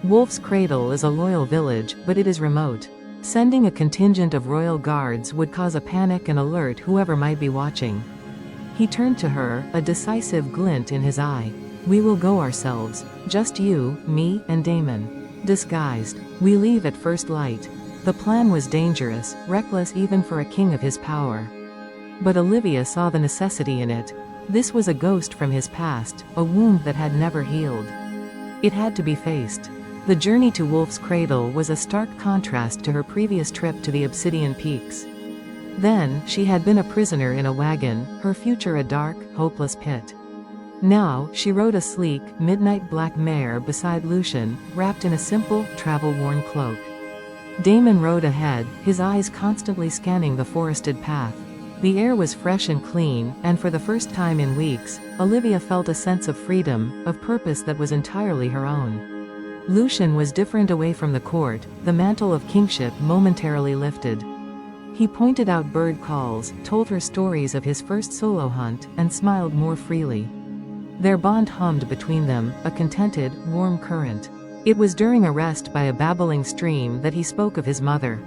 Wolf's Cradle is a loyal village, but it is remote. Sending a contingent of royal guards would cause a panic and alert whoever might be watching. He turned to her, a decisive glint in his eye. We will go ourselves. Just you, me, and Damon. Disguised. We leave at first light. The plan was dangerous, reckless even for a king of his power. But Olivia saw the necessity in it. This was a ghost from his past, a wound that had never healed. It had to be faced. The journey to Wolf's Cradle was a stark contrast to her previous trip to the Obsidian Peaks. Then, she had been a prisoner in a wagon, her future a dark, hopeless pit. Now, she rode a sleek, midnight black mare beside Lucien, wrapped in a simple, travel-worn cloak. Damon rode ahead, his eyes constantly scanning the forested path. The air was fresh and clean, and for the first time in weeks, Olivia felt a sense of freedom, of purpose that was entirely her own. Lucien was different away from the court, the mantle of kingship momentarily lifted. He pointed out bird calls, told her stories of his first solo hunt, and smiled more freely. Their bond hummed between them, a contented, warm current. It was during a rest by a babbling stream that he spoke of his mother.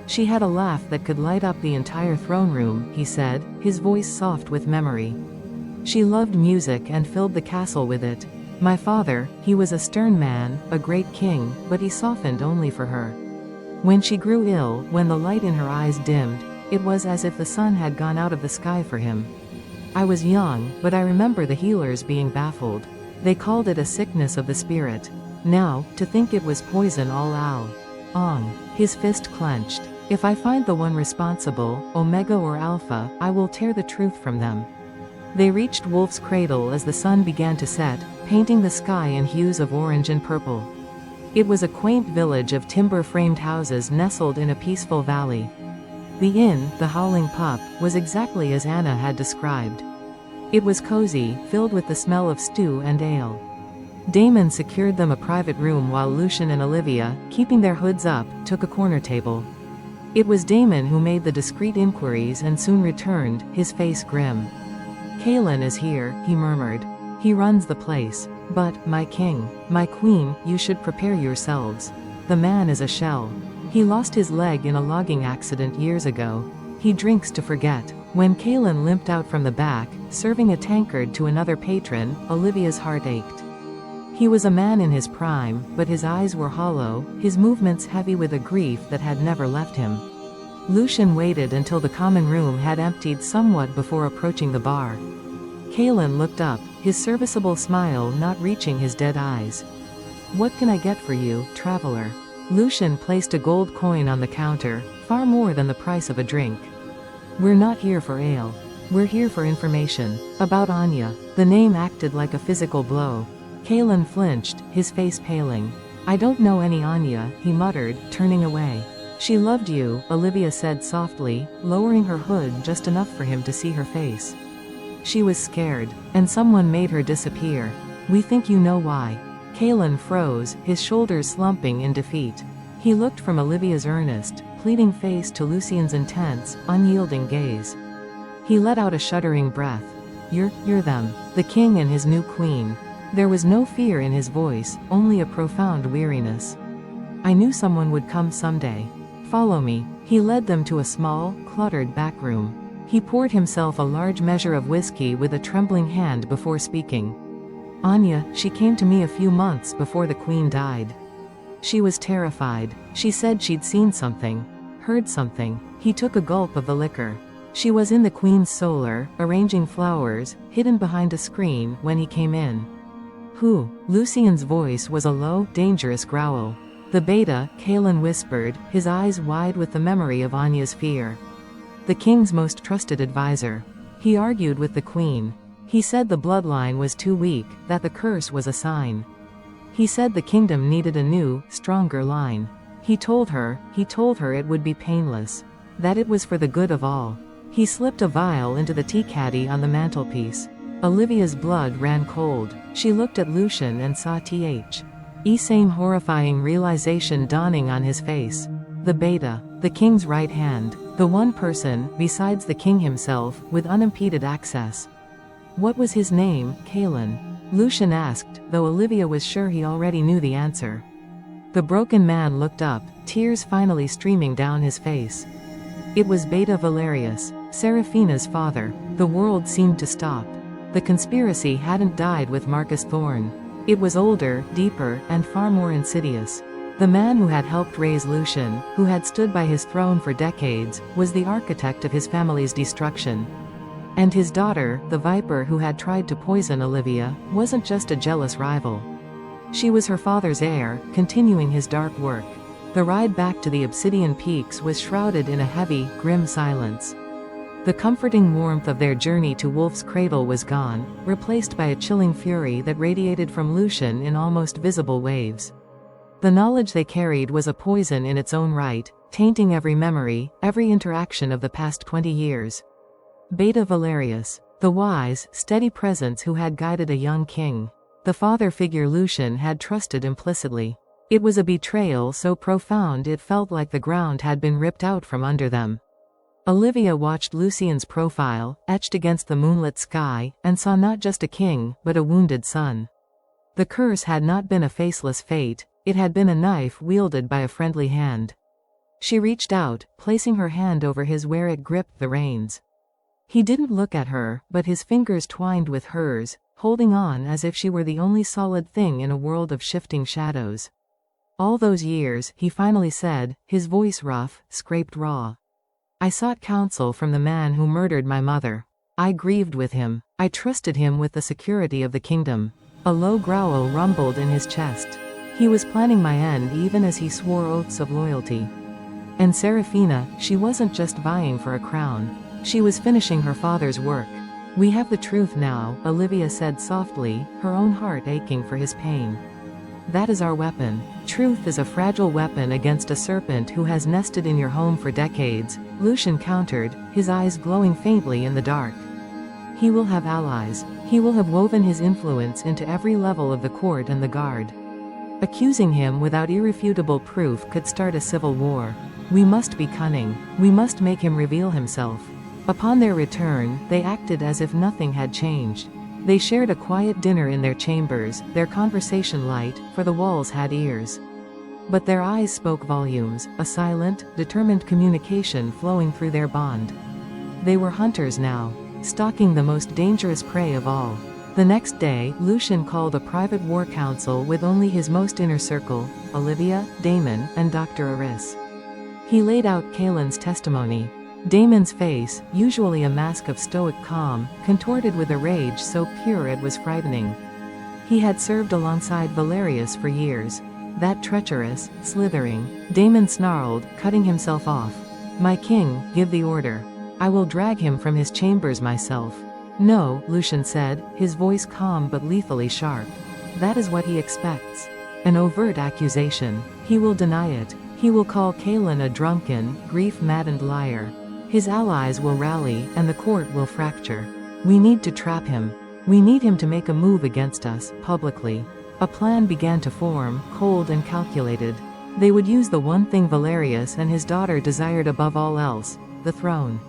She had a laugh that could light up the entire throne room, he said, his voice soft with memory. She loved music and filled the castle with it. My father, he was a stern man, a great king, but he softened only for her. When she grew ill, when the light in her eyes dimmed, it was as if the sun had gone out of the sky for him. I was young, but I remember the healers being baffled. They called it a sickness of the spirit. Now, to think it was poison all along. His fist clenched. If I find the one responsible, Omega or Alpha, I will tear the truth from them. They reached Wolf's Cradle as the sun began to set, painting the sky in hues of orange and purple. It was a quaint village of timber-framed houses nestled in a peaceful valley. The inn, the Howling Pup, was exactly as Anna had described. It was cozy, filled with the smell of stew and ale. Damon secured them a private room while Lucien and Olivia, keeping their hoods up, took a corner table. It was Damon who made the discreet inquiries and soon returned, his face grim. Kalen is here, he murmured. He runs the place. But, my king, my queen, you should prepare yourselves. The man is a shell. He lost his leg in a logging accident years ago. He drinks to forget. When Kalen limped out from the back, serving a tankard to another patron, Olivia's heart ached. He was a man in his prime, but his eyes were hollow, his movements heavy with a grief that had never left him. Lucien waited until the common room had emptied somewhat before approaching the bar. Kalen looked up, his serviceable smile not reaching his dead eyes. "What can I get for you, traveler?" Lucien placed a gold coin on the counter, far more than the price of a drink. "We're not here for ale. We're here for information. About Anya." The name acted like a physical blow. Kalen flinched, his face paling. "I don't know any Anya," he muttered, turning away. "She loved you," Olivia said softly, lowering her hood just enough for him to see her face. "She was scared, and someone made her disappear. We think you know why." Kalen froze, his shoulders slumping in defeat. He looked from Olivia's earnest, pleading face to Lucien's intense, unyielding gaze. He let out a shuddering breath. You're them. The king and his new queen." There was no fear in his voice, only a profound weariness. "I knew someone would come someday. Follow me." He led them to a small, cluttered back room. He poured himself a large measure of whiskey with a trembling hand before speaking. "Anya, she came to me a few months before the queen died. She was terrified. She said she'd seen something. Heard something." He took a gulp of the liquor. "She was in the queen's solar, arranging flowers, hidden behind a screen, when he came in." "Who?" Lucien's voice was a low, dangerous growl. "The beta," Kalen whispered, his eyes wide with the memory of Anya's fear. "The king's most trusted advisor. He argued with the queen. He said the bloodline was too weak, that the curse was a sign. He said the kingdom needed a new, stronger line. He told her it would be painless. That it was for the good of all." He slipped a vial into the tea caddy on the mantelpiece. Olivia's blood ran cold. She looked at Lucien and saw same horrifying realization dawning on his face. The beta. The king's right hand. The one person, besides the king himself, with unimpeded access. "What was his name, Kalen?" Lucien asked, though Olivia was sure he already knew the answer. The broken man looked up, tears finally streaming down his face. "It was Beta Valerius, Seraphina's father." The world seemed to stop. The conspiracy hadn't died with Marcus Thorne. It was older, deeper, and far more insidious. The man who had helped raise Lucien, who had stood by his throne for decades, was the architect of his family's destruction. And his daughter, the viper who had tried to poison Olivia, wasn't just a jealous rival. She was her father's heir, continuing his dark work. The ride back to the Obsidian Peaks was shrouded in a heavy, grim silence. The comforting warmth of their journey to Wolf's Cradle was gone, replaced by a chilling fury that radiated from Lucien in almost visible waves. The knowledge they carried was a poison in its own right, tainting every memory, every interaction of the past 20 years. Beta Valerius. The wise, steady presence who had guided a young king. The father figure Lucien had trusted implicitly. It was a betrayal so profound it felt like the ground had been ripped out from under them. Olivia watched Lucien's profile, etched against the moonlit sky, and saw not just a king, but a wounded son. The curse had not been a faceless fate, it had been a knife wielded by a friendly hand. She reached out, placing her hand over his where it gripped the reins. He didn't look at her, but his fingers twined with hers, holding on as if she were the only solid thing in a world of shifting shadows. "All those years," he finally said, his voice rough, scraped raw. "I sought counsel from the man who murdered my mother. I grieved with him. I trusted him with the security of the kingdom." A low growl rumbled in his chest. He was planning my end even as he swore oaths of loyalty. And Seraphina, she wasn't just vying for a crown. She was finishing her father's work. "We have the truth now," Olivia said softly, her own heart aching for his pain. "That is our weapon. Truth is a fragile weapon against a serpent who has nested in your home for decades," Lucien countered, his eyes glowing faintly in the dark. "He will have allies. He will have woven his influence into every level of the court and the guard. Accusing him without irrefutable proof could start a civil war. We must be cunning. We must make him reveal himself." Upon their return, they acted as if nothing had changed. They shared a quiet dinner in their chambers, their conversation light, for the walls had ears. But their eyes spoke volumes, a silent, determined communication flowing through their bond. They were hunters now, stalking the most dangerous prey of all. The next day, Lucien called a private war council with only his most inner circle, Olivia, Damon, and Dr. Aris. He laid out Kaelin's testimony. Damon's face, usually a mask of stoic calm, contorted with a rage so pure it was frightening. He had served alongside Valerius for years. That treacherous, slithering. Damon snarled, cutting himself off. "My king, give the order. I will drag him from his chambers myself." "No," Lucien said, his voice calm but lethally sharp. "That is what he expects. An overt accusation. He will deny it. He will call Kaelin a drunken, grief-maddened liar. His allies will rally, and the court will fracture. We need to trap him. We need him to make a move against us, publicly." A plan began to form, cold and calculated. They would use the one thing Valerius and his daughter desired above all else, the throne.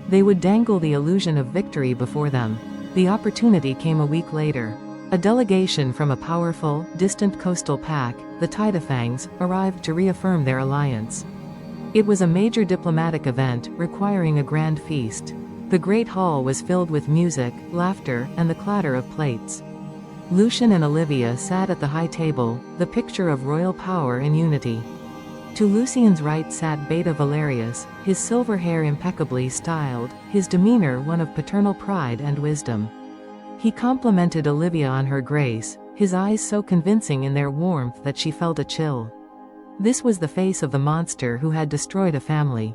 They would dangle the illusion of victory before them. The opportunity came a week later. A delegation from a powerful, distant coastal pack, the Tidefangs, arrived to reaffirm their alliance. It was a major diplomatic event, requiring a grand feast. The great hall was filled with music, laughter, and the clatter of plates. Lucien and Olivia sat at the high table, the picture of royal power and unity. To Lucien's right sat Beta Valerius, his silver hair impeccably styled, his demeanor one of paternal pride and wisdom. He complimented Olivia on her grace, his eyes so convincing in their warmth that she felt a chill. This was the face of the monster who had destroyed a family.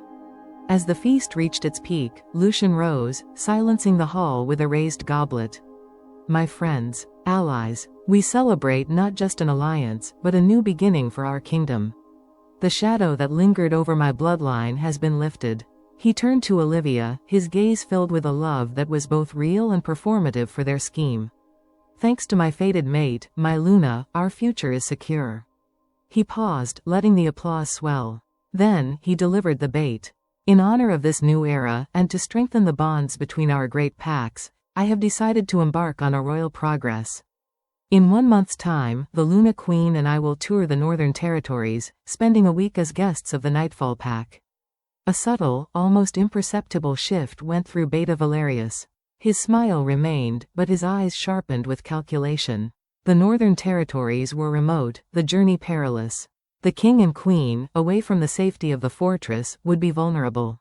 As the feast reached its peak, Lucien rose, silencing the hall with a raised goblet. "My friends, allies, we celebrate not just an alliance, but a new beginning for our kingdom. The shadow that lingered over my bloodline has been lifted." He turned to Olivia, his gaze filled with a love that was both real and performative for their scheme. "Thanks to my fated mate, my Luna, our future is secure." He paused, letting the applause swell. Then, he delivered the bait. "In honor of this new era, and to strengthen the bonds between our great packs, I have decided to embark on a royal progress. In 1 month's time, the Luna Queen and I will tour the Northern Territories, spending a week as guests of the Nightfall Pack." A subtle, almost imperceptible shift went through Beta Valerius. His smile remained, but his eyes sharpened with calculation. The Northern Territories were remote, the journey perilous. The king and queen, away from the safety of the fortress, would be vulnerable.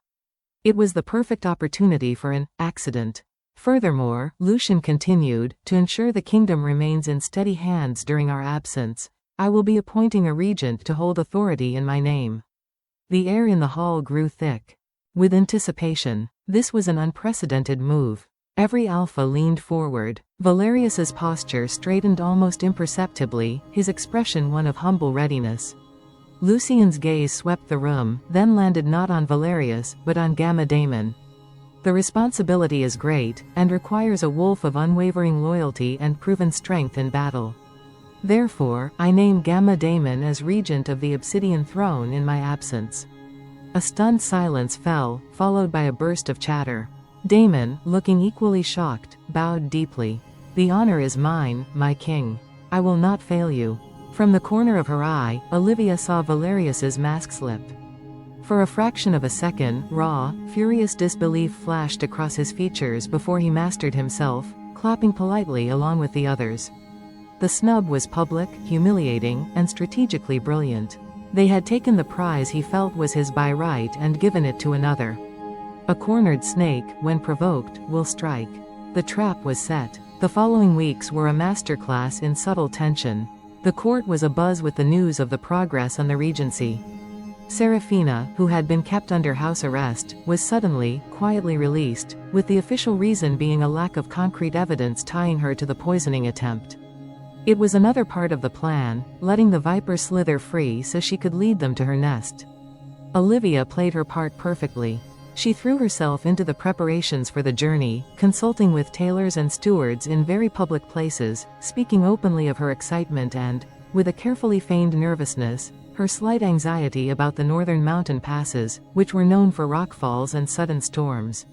It was the perfect opportunity for an accident. Furthermore, Lucien continued, to ensure the kingdom remains in steady hands during our absence, I will be appointing a regent to hold authority in my name. The air in the hall grew thick with anticipation. This was an unprecedented move. Every alpha leaned forward. Valerius's posture straightened almost imperceptibly, his expression one of humble readiness. Lucien's gaze swept the room, then landed not on Valerius, but on Gamma Damon. "The responsibility is great, and requires a wolf of unwavering loyalty and proven strength in battle. Therefore, I name Gamma Damon as regent of the Obsidian Throne in my absence." A stunned silence fell, followed by a burst of chatter. Damon, looking equally shocked, bowed deeply. "The honor is mine, my king. I will not fail you." From the corner of her eye, Olivia saw Valerius's mask slip. For a fraction of a second, raw, furious disbelief flashed across his features before he mastered himself, clapping politely along with the others. The snub was public, humiliating, and strategically brilliant. They had taken the prize he felt was his by right and given it to another. A cornered snake, when provoked, will strike. The trap was set. The following weeks were a masterclass in subtle tension. The court was abuzz with the news of the progress on the regency. Serafina, who had been kept under house arrest, was suddenly, quietly released, with the official reason being a lack of concrete evidence tying her to the poisoning attempt. It was another part of the plan, letting the viper slither free so she could lead them to her nest. Olivia played her part perfectly. She threw herself into the preparations for the journey, consulting with tailors and stewards in very public places, speaking openly of her excitement and, with a carefully feigned nervousness, her slight anxiety about the northern mountain passes, which were known for rockfalls and sudden storms.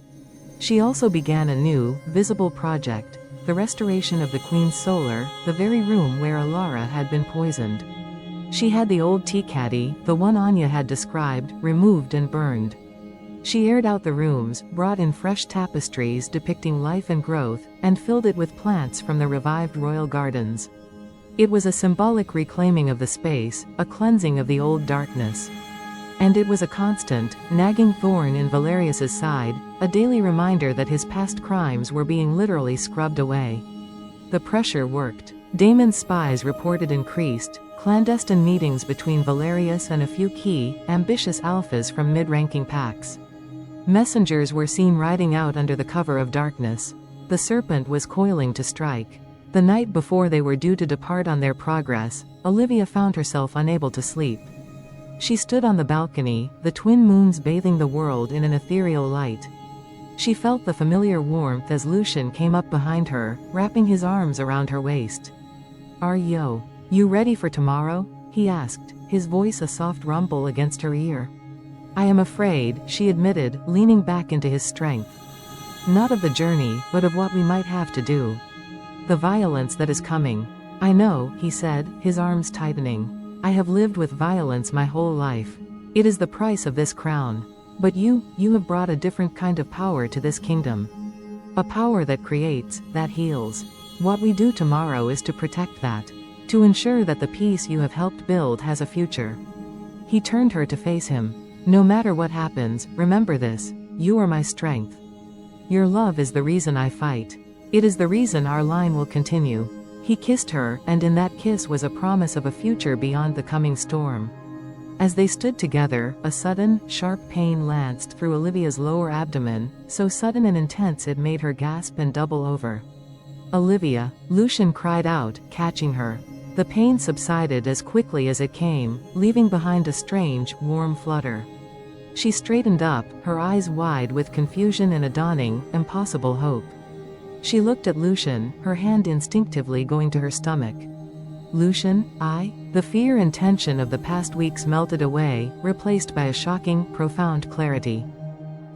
She also began a new, visible project, the restoration of the Queen's solar, the very room where Alara had been poisoned. She had the old tea caddy, the one Anya had described, removed and burned. She aired out the rooms, brought in fresh tapestries depicting life and growth, and filled it with plants from the revived royal gardens. It was a symbolic reclaiming of the space, a cleansing of the old darkness. And it was a constant, nagging thorn in Valerius's side, a daily reminder that his past crimes were being literally scrubbed away. The pressure worked. Damon's spies reported increased, clandestine meetings between Valerius and a few key, ambitious alphas from mid-ranking packs. Messengers were seen riding out under the cover of darkness. The Serpent was coiling to strike. The night before they were due to depart on their progress, Olivia found herself unable to sleep. She stood on the balcony, the twin moons bathing the world in an ethereal light. She felt the familiar warmth as Lucien came up behind her, wrapping his arms around her waist. "Are you ready for tomorrow?" he asked, his voice a soft rumble against her ear. "I am afraid," she admitted, leaning back into his strength. "Not of the journey, but of what we might have to do. The violence that is coming." "I know," he said, his arms tightening. "I have lived with violence my whole life. It is the price of this crown. But you have brought a different kind of power to this kingdom. A power that creates, that heals. What we do tomorrow is to protect that. To ensure that the peace you have helped build has a future." He turned her to face him. "No matter what happens, remember this. You are my strength. Your love is the reason I fight. It is the reason our line will continue." He kissed her, and in that kiss was a promise of a future beyond the coming storm. As they stood together, a sudden, sharp pain lanced through Olivia's lower abdomen, so sudden and intense it made her gasp and double over. "Olivia!" Lucien cried out, catching her. The pain subsided as quickly as it came, leaving behind a strange, warm flutter. She straightened up, her eyes wide with confusion and a dawning, impossible hope. She looked at Lucien, her hand instinctively going to her stomach. "Lucien, The fear and tension of the past weeks melted away, replaced by a shocking, profound clarity.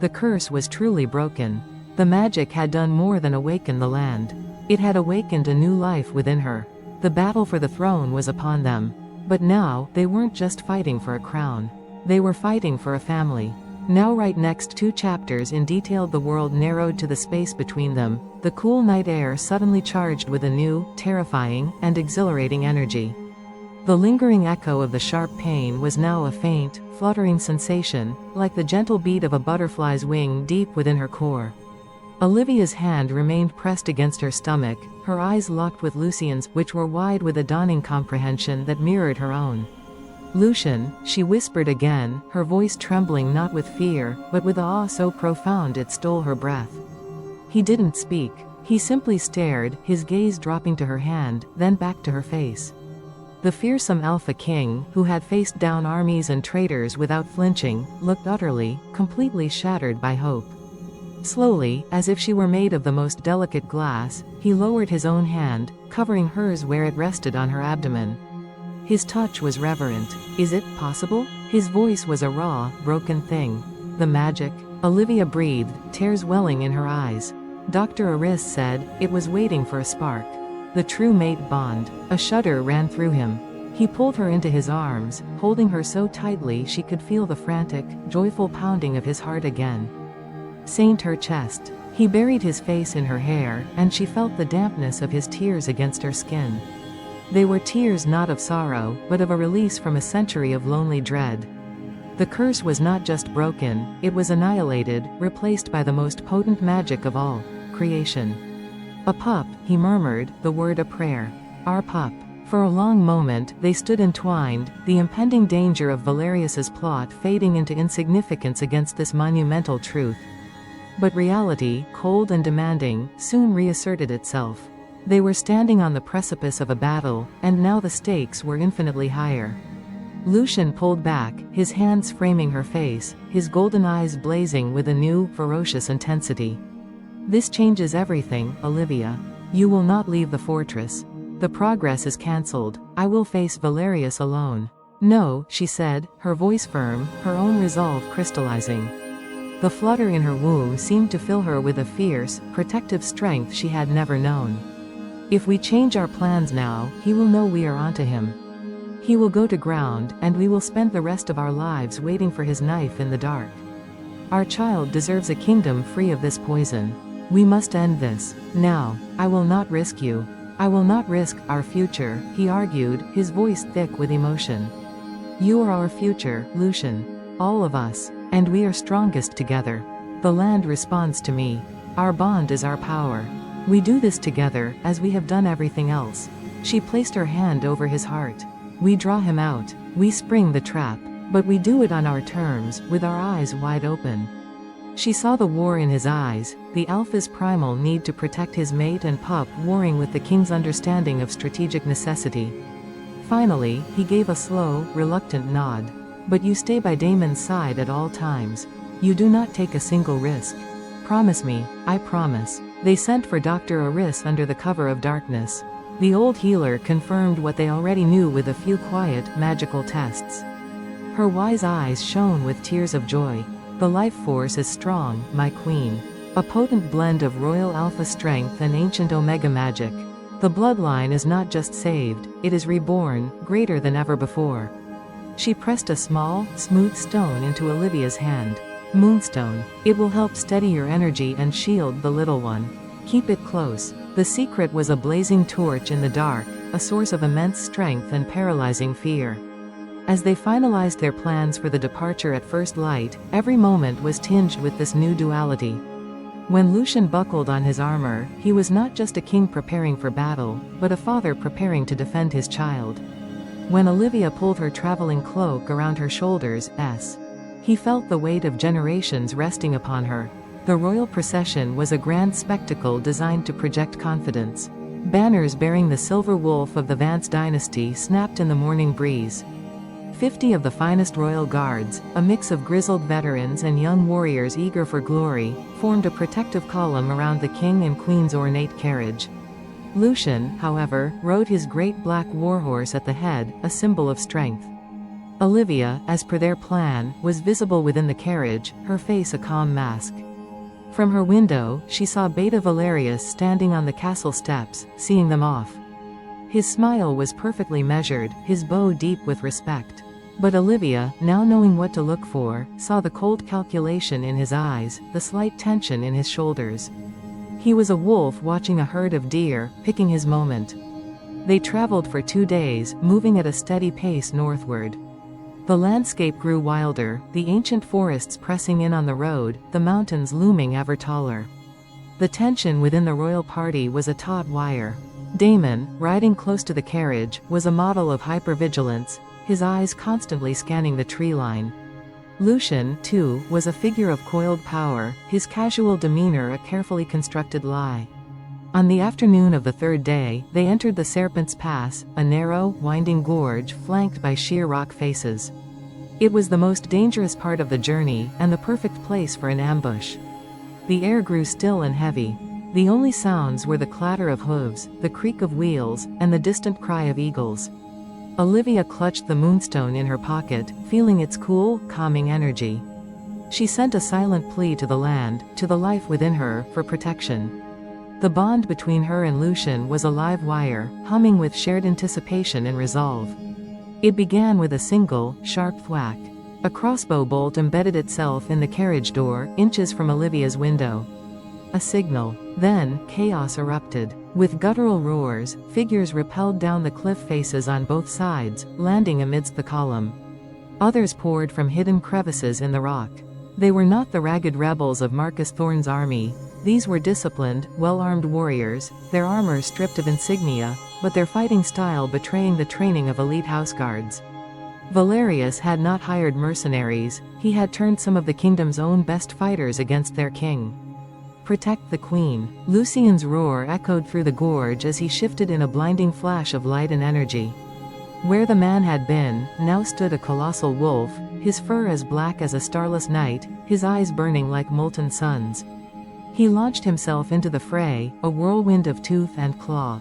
The curse was truly broken. The magic had done more than awaken the land. It had awakened a new life within her. The battle for the throne was upon them. But now, they weren't just fighting for a crown. They were fighting for a family. Now right next 2 chapters in detailed the world narrowed to the space between them, the cool night air suddenly charged with a new, terrifying, and exhilarating energy. The lingering echo of the sharp pain was now a faint, fluttering sensation, like the gentle beat of a butterfly's wing deep within her core. Olivia's hand remained pressed against her stomach, her eyes locked with Lucien's, which were wide with a dawning comprehension that mirrored her own. "Lucien," she whispered again, her voice trembling not with fear, but with awe so profound it stole her breath. He didn't speak. He simply stared, his gaze dropping to her hand, then back to her face. The fearsome Alpha King, who had faced down armies and traitors without flinching, looked utterly, completely shattered by hope. Slowly, as if she were made of the most delicate glass, he lowered his own hand, covering hers where it rested on her abdomen. His touch was reverent. "Is it possible?" His voice was a raw, broken thing. "The magic?" Olivia breathed, tears welling in her eyes. Dr. Aris said, it was waiting for a spark. The true mate bond. A shudder ran through him. He pulled her into his arms, holding her so tightly she could feel the frantic, joyful pounding of his heart again. Saint her chest. He buried his face in her hair, and she felt the dampness of his tears against her skin. They were tears not of sorrow, but of a release from a century of lonely dread. The curse was not just broken, it was annihilated, replaced by the most potent magic of all, creation. "A pup," he murmured, the word a prayer. "Our pup." For a long moment, they stood entwined, the impending danger of Valerius's plot fading into insignificance against this monumental truth. But reality, cold and demanding, soon reasserted itself. They were standing on the precipice of a battle, and now the stakes were infinitely higher. Lucien pulled back, his hands framing her face, his golden eyes blazing with a new, ferocious intensity. "This changes everything, Olivia. You will not leave the fortress. The progress is cancelled. I will face Valerius alone." "No," she said, her voice firm, her own resolve crystallizing. The flutter in her womb seemed to fill her with a fierce, protective strength she had never known. "If we change our plans now, he will know we are onto him. He will go to ground, and we will spend the rest of our lives waiting for his knife in the dark." Our child deserves a kingdom free of this poison. We must end this. Now. I will not risk you. I will not risk our future, he argued, his voice thick with emotion. You are our future, Lucien. All of us. And we are strongest together. The land responds to me. Our bond is our power. We do this together, as we have done everything else. She placed her hand over his heart. We draw him out. We spring the trap. But we do it on our terms, with our eyes wide open. She saw the war in his eyes, the alpha's primal need to protect his mate and pup warring with the king's understanding of strategic necessity. Finally, he gave a slow, reluctant nod. But you stay by Damon's side at all times. You do not take a single risk. Promise me. I promise. They sent for Dr. Aris under the cover of darkness. The old healer confirmed what they already knew with a few quiet, magical tests. Her wise eyes shone with tears of joy. The life force is strong, my queen. A potent blend of royal alpha strength and ancient omega magic. The bloodline is not just saved, it is reborn, greater than ever before. She pressed a small, smooth stone into Olivia's hand. Moonstone. It will help steady your energy and shield the little one. Keep it close. The secret was a blazing torch in the dark, a source of immense strength and paralyzing fear. As they finalized their plans for the departure at first light, every moment was tinged with this new duality. When Lucien buckled on his armor, he was not just a king preparing for battle, but a father preparing to defend his child. When Olivia pulled her traveling cloak around her shoulders, he felt the weight of generations resting upon her. The royal procession was a grand spectacle designed to project confidence. Banners bearing the silver wolf of the Vance dynasty snapped in the morning breeze. 50 of the finest royal guards, a mix of grizzled veterans and young warriors eager for glory, formed a protective column around the king and queen's ornate carriage. Lucien, however, rode his great black warhorse at the head, a symbol of strength. Olivia, as per their plan, was visible within the carriage, her face a calm mask. From her window, she saw Beta Valerius standing on the castle steps, seeing them off. His smile was perfectly measured, his bow deep with respect. But Olivia, now knowing what to look for, saw the cold calculation in his eyes, the slight tension in his shoulders. He was a wolf watching a herd of deer, picking his moment. They traveled for 2 days, moving at a steady pace northward. The landscape grew wilder, the ancient forests pressing in on the road, the mountains looming ever taller. The tension within the royal party was a taut wire. Damon, riding close to the carriage, was a model of hypervigilance, his eyes constantly scanning the tree line. Lucien, too, was a figure of coiled power, his casual demeanor a carefully constructed lie. On the afternoon of the 3rd day, they entered the Serpent's Pass, a narrow, winding gorge flanked by sheer rock faces. It was the most dangerous part of the journey, and the perfect place for an ambush. The air grew still and heavy. The only sounds were the clatter of hooves, the creak of wheels, and the distant cry of eagles. Olivia clutched the moonstone in her pocket, feeling its cool, calming energy. She sent a silent plea to the land, to the life within her, for protection. The bond between her and Lucien was a live wire, humming with shared anticipation and resolve. It began with a single, sharp thwack. A crossbow bolt embedded itself in the carriage door, inches from Olivia's window. A signal. Then, chaos erupted. With guttural roars, figures rappelled down the cliff faces on both sides, landing amidst the column. Others poured from hidden crevices in the rock. They were not the ragged rebels of Marcus Thorne's army. These were disciplined, well-armed warriors, their armor stripped of insignia, but their fighting style betraying the training of elite houseguards. Valerius had not hired mercenaries, he had turned some of the kingdom's own best fighters against their king. Protect the queen. Lucien's roar echoed through the gorge as he shifted in a blinding flash of light and energy. Where the man had been, now stood a colossal wolf, his fur as black as a starless night, his eyes burning like molten suns. He launched himself into the fray, a whirlwind of tooth and claw.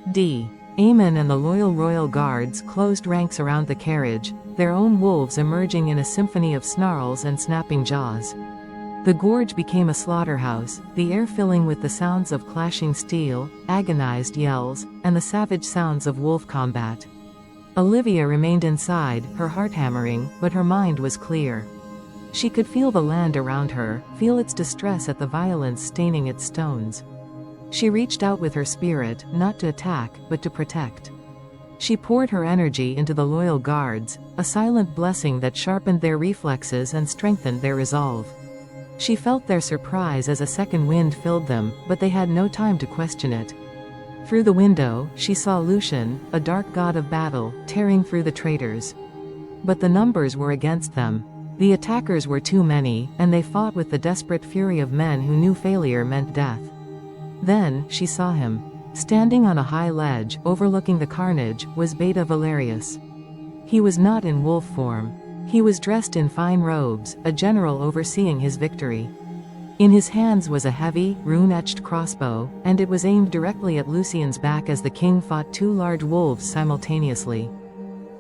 Aemon and the loyal royal guards closed ranks around the carriage, their own wolves emerging in a symphony of snarls and snapping jaws. The gorge became a slaughterhouse, the air filling with the sounds of clashing steel, agonized yells, and the savage sounds of wolf combat. Olivia remained inside, her heart hammering, but her mind was clear. She could feel the land around her, feel its distress at the violence staining its stones. She reached out with her spirit, not to attack, but to protect. She poured her energy into the loyal guards, a silent blessing that sharpened their reflexes and strengthened their resolve. She felt their surprise as a second wind filled them, but they had no time to question it. Through the window, she saw Lucien, a dark god of battle, tearing through the traitors. But the numbers were against them. The attackers were too many, and they fought with the desperate fury of men who knew failure meant death. Then, she saw him. Standing on a high ledge, overlooking the carnage, was Beta Valerius. He was not in wolf form. He was dressed in fine robes, a general overseeing his victory. In his hands was a heavy, rune-etched crossbow, and it was aimed directly at Lucien's back as the king fought two large wolves simultaneously.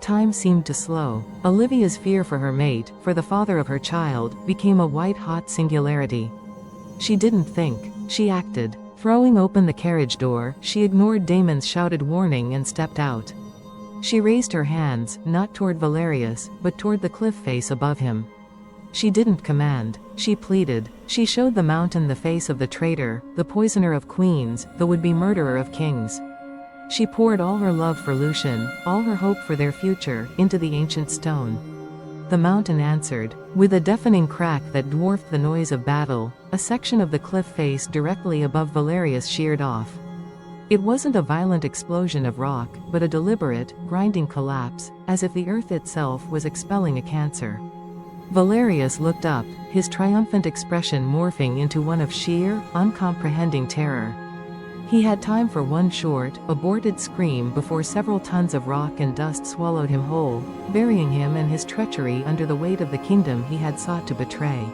Time seemed to slow. Olivia's fear for her mate, for the father of her child, became a white-hot singularity. She didn't think, she acted. Throwing open the carriage door, she ignored Damon's shouted warning and stepped out. She raised her hands, not toward Valerius, but toward the cliff face above him. She didn't command. She pleaded. She showed the mountain the face of the traitor, the poisoner of queens, the would-be murderer of kings. She poured all her love for Lucien, all her hope for their future, into the ancient stone. The mountain answered. With a deafening crack that dwarfed the noise of battle, a section of the cliff face directly above Valerius sheared off. It wasn't a violent explosion of rock, but a deliberate, grinding collapse, as if the earth itself was expelling a cancer. Valerius looked up, his triumphant expression morphing into one of sheer, uncomprehending terror. He had time for one short, aborted scream before several tons of rock and dust swallowed him whole, burying him and his treachery under the weight of the kingdom he had sought to betray.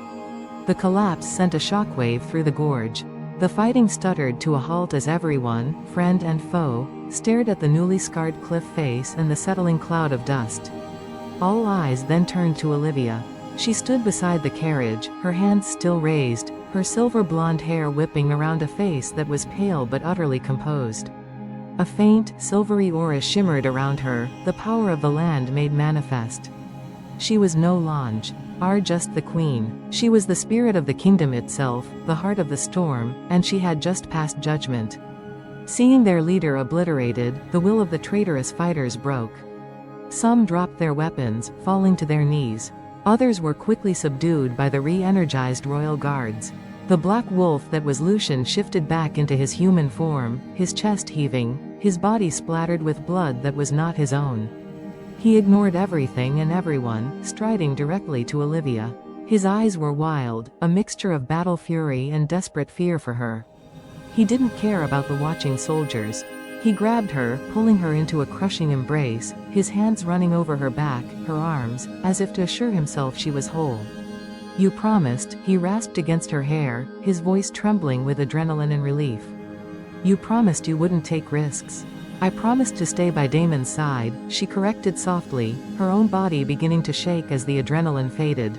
The collapse sent a shockwave through the gorge. The fighting stuttered to a halt as everyone, friend and foe, stared at the newly scarred cliff face and the settling cloud of dust. All eyes then turned to Olivia. She stood beside the carriage, her hands still raised, her silver blonde hair whipping around a face that was pale but utterly composed. A faint, silvery aura shimmered around her, the power of the land made manifest. She was no Lange, just the queen. She was the spirit of the kingdom itself, the heart of the storm, and she had just passed judgment. Seeing their leader obliterated, the will of the traitorous fighters broke. Some dropped their weapons, falling to their knees. Others were quickly subdued by the re-energized royal guards. The black wolf that was Lucien shifted back into his human form, his chest heaving, his body splattered with blood that was not his own. He ignored everything and everyone, striding directly to Olivia. His eyes were wild, a mixture of battle fury and desperate fear for her. He didn't care about the watching soldiers. He grabbed her, pulling her into a crushing embrace, his hands running over her back, her arms, as if to assure himself she was whole. "You promised," he rasped against her hair, his voice trembling with adrenaline and relief. "You promised you wouldn't take risks." "I promised to stay by Damon's side," she corrected softly, her own body beginning to shake as the adrenaline faded.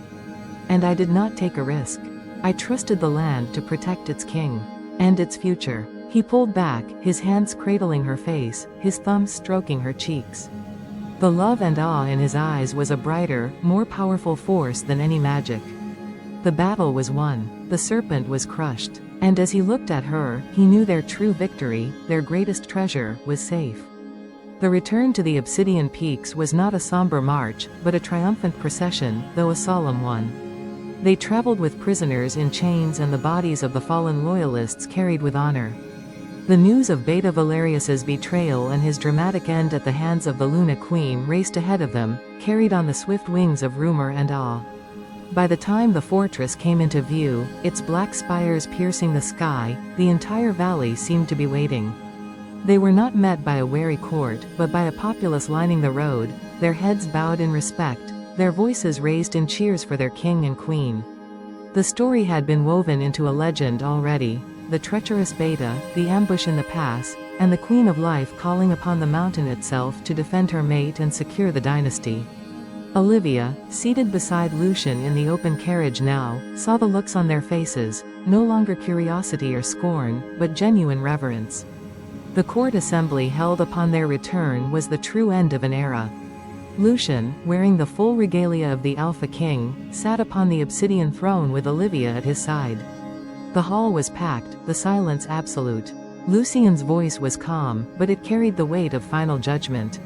"And I did not take a risk. I trusted the land to protect its king. And its future." He pulled back, his hands cradling her face, his thumbs stroking her cheeks. The love and awe in his eyes was a brighter, more powerful force than any magic. The battle was won. The serpent was crushed. And as he looked at her, he knew their true victory, their greatest treasure, was safe. The return to the Obsidian Peaks was not a somber march, but a triumphant procession, though a solemn one. They traveled with prisoners in chains and the bodies of the fallen loyalists carried with honor. The news of Beta Valerius's betrayal and his dramatic end at the hands of the Luna Queen raced ahead of them, carried on the swift wings of rumor and awe. By the time the fortress came into view, its black spires piercing the sky, the entire valley seemed to be waiting. They were not met by a wary court, but by a populace lining the road, their heads bowed in respect, their voices raised in cheers for their king and queen. The story had been woven into a legend already, the treacherous Beta, the ambush in the pass, and the Queen of Life calling upon the mountain itself to defend her mate and secure the dynasty. Olivia, seated beside Lucien in the open carriage now, saw the looks on their faces, no longer curiosity or scorn, but genuine reverence. The court assembly held upon their return was the true end of an era. Lucien, wearing the full regalia of the Alpha King, sat upon the obsidian throne with Olivia at his side. The hall was packed, the silence absolute. Lucien's voice was calm, but it carried the weight of final judgment.